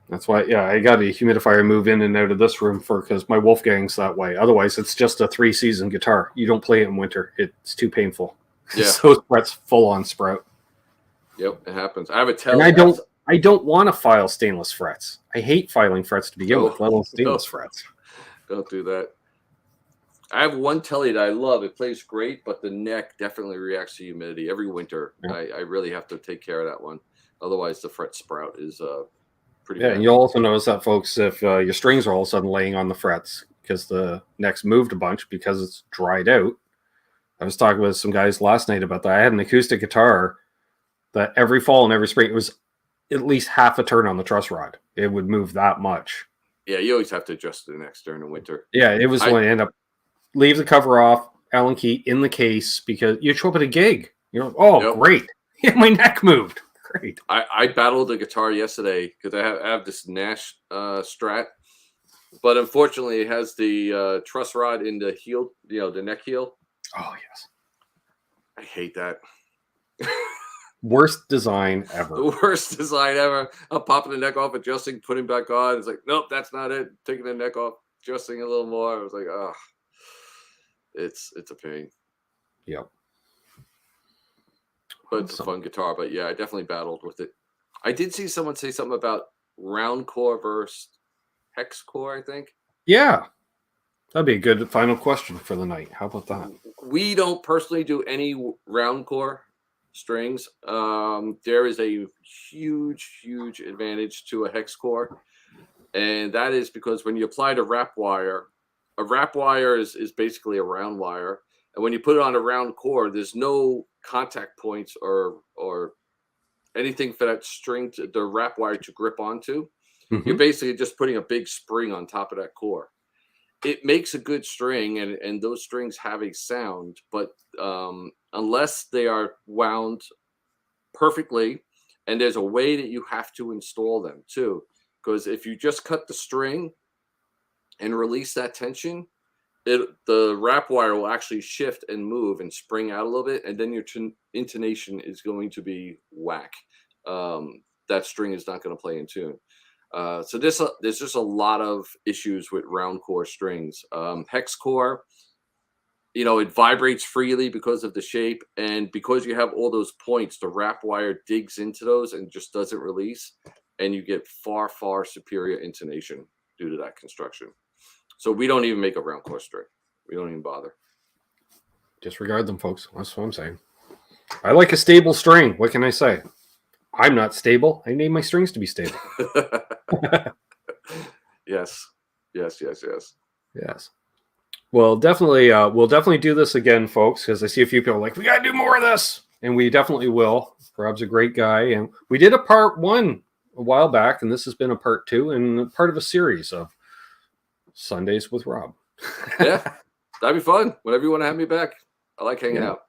That's why, I got a humidifier move in and out of this room because my Wolfgang's that way. Otherwise, it's just a 3-season guitar. You don't play it in winter. It's too painful. Yeah. So frets full on sprout. Yep, it happens. I have a tell. And I don't want to file stainless frets. I hate filing frets to begin with, let alone stainless frets. Don't do that. I have one telly that I love. It plays great, but the neck definitely reacts to humidity every winter. Yeah. I really have to take care of that one. Otherwise, the fret sprout is pretty bad. And you'll also notice that, folks, if your strings are all of a sudden laying on the frets because the neck's moved a bunch because it's dried out. I was talking with some guys last night about that. I had an acoustic guitar that every fall and every spring, it was at least half a turn on the truss rod. It would move that much. Yeah, you always have to adjust the necks during the winter. Yeah, it was when I end up leave the cover off, Allen key in the case, because you show up at a gig. You're like, great. Yeah, my neck moved. Great. I battled the guitar yesterday because I have this Nash Strat, but unfortunately it has the truss rod in the heel, the neck heel. Oh, yes. I hate that. Worst design ever. The worst design ever. I'm popping the neck off, adjusting, putting back on. It's like, nope, that's not it. Taking the neck off, adjusting a little more. I was like, oh, it's a pain. Yep. But it's a fun guitar. But yeah, I definitely battled with it. I did see someone say something about round core versus hex core, I think. Yeah. That'd be a good final question for the night. How about that? We don't personally do any round core strings. There is a huge advantage to a hex core. And that is because when you apply the wrap wire, a wrap wire is basically a round wire. And when you put it on a round core, there's no contact points or anything for that string, the wrap wire to grip onto. You're basically just putting a big spring on top of that core. It makes a good string, and those strings have a sound, but unless they are wound perfectly, and there's a way that you have to install them too, because if you just cut the string and release that tension, the wrap wire will actually shift and move and spring out a little bit, and then your intonation is going to be whack. That string is not going to play in tune. So there's just a lot of issues with round core strings. Hex core, it vibrates freely because of the shape, and because you have all those points, the wrap wire digs into those and just doesn't release, and you get far, far superior intonation due to that construction. So we don't even make a round core string. We don't even bother. Disregard them, folks. That's what I'm saying. I like a stable string. What can I say? I'm not stable. I need my strings to be stable. Yes. Well, definitely, we'll definitely do this again, folks, because I see a few people like, we got to do more of this. And we definitely will. Rob's a great guy. And we did a part 1 a while back, and this has been a part 2 and part of a series of Sundays with Rob. Yeah, that'd be fun. Whenever you want to have me back, I like hanging out.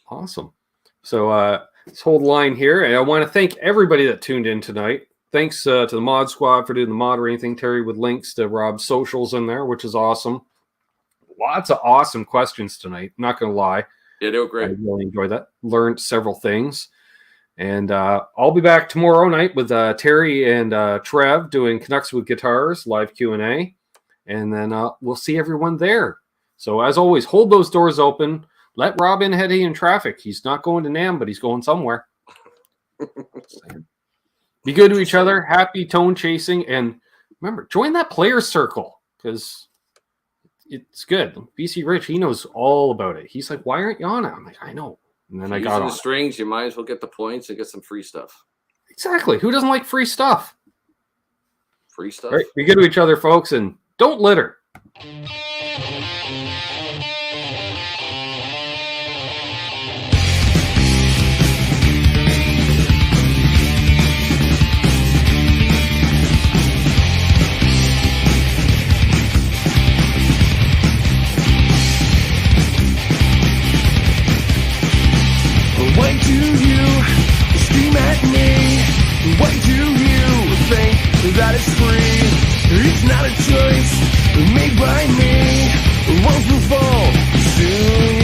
Awesome. So let's hold the line here, and I want to thank everybody that tuned in tonight. Thanks to the Mod Squad for doing the moderating thing. Terry with links to Rob's socials in there, which is awesome. Lots of awesome questions tonight. Not going to lie. Yeah, they were great. I really enjoyed that. Learned several things. And I'll be back tomorrow night with Terry and Trev doing Canucks with Guitars live Q&A. And then we'll see everyone there. So as always, hold those doors open. Let Rob in heading in traffic. He's not going to NAMM, but he's going somewhere. Be good to each other. Happy tone chasing. And remember, join that players circle because it's good. BC Rich, he knows all about it. He's like, why aren't you on it? I'm like, I know. And then I got on the strings. You might as well get the points and get some free stuff. Exactly. Who doesn't like free stuff? Free stuff. All right. Be good to each other, folks, and don't litter. Why do you scream at me? Why do you think that it's free? It's not a choice made by me. Won't you fall soon?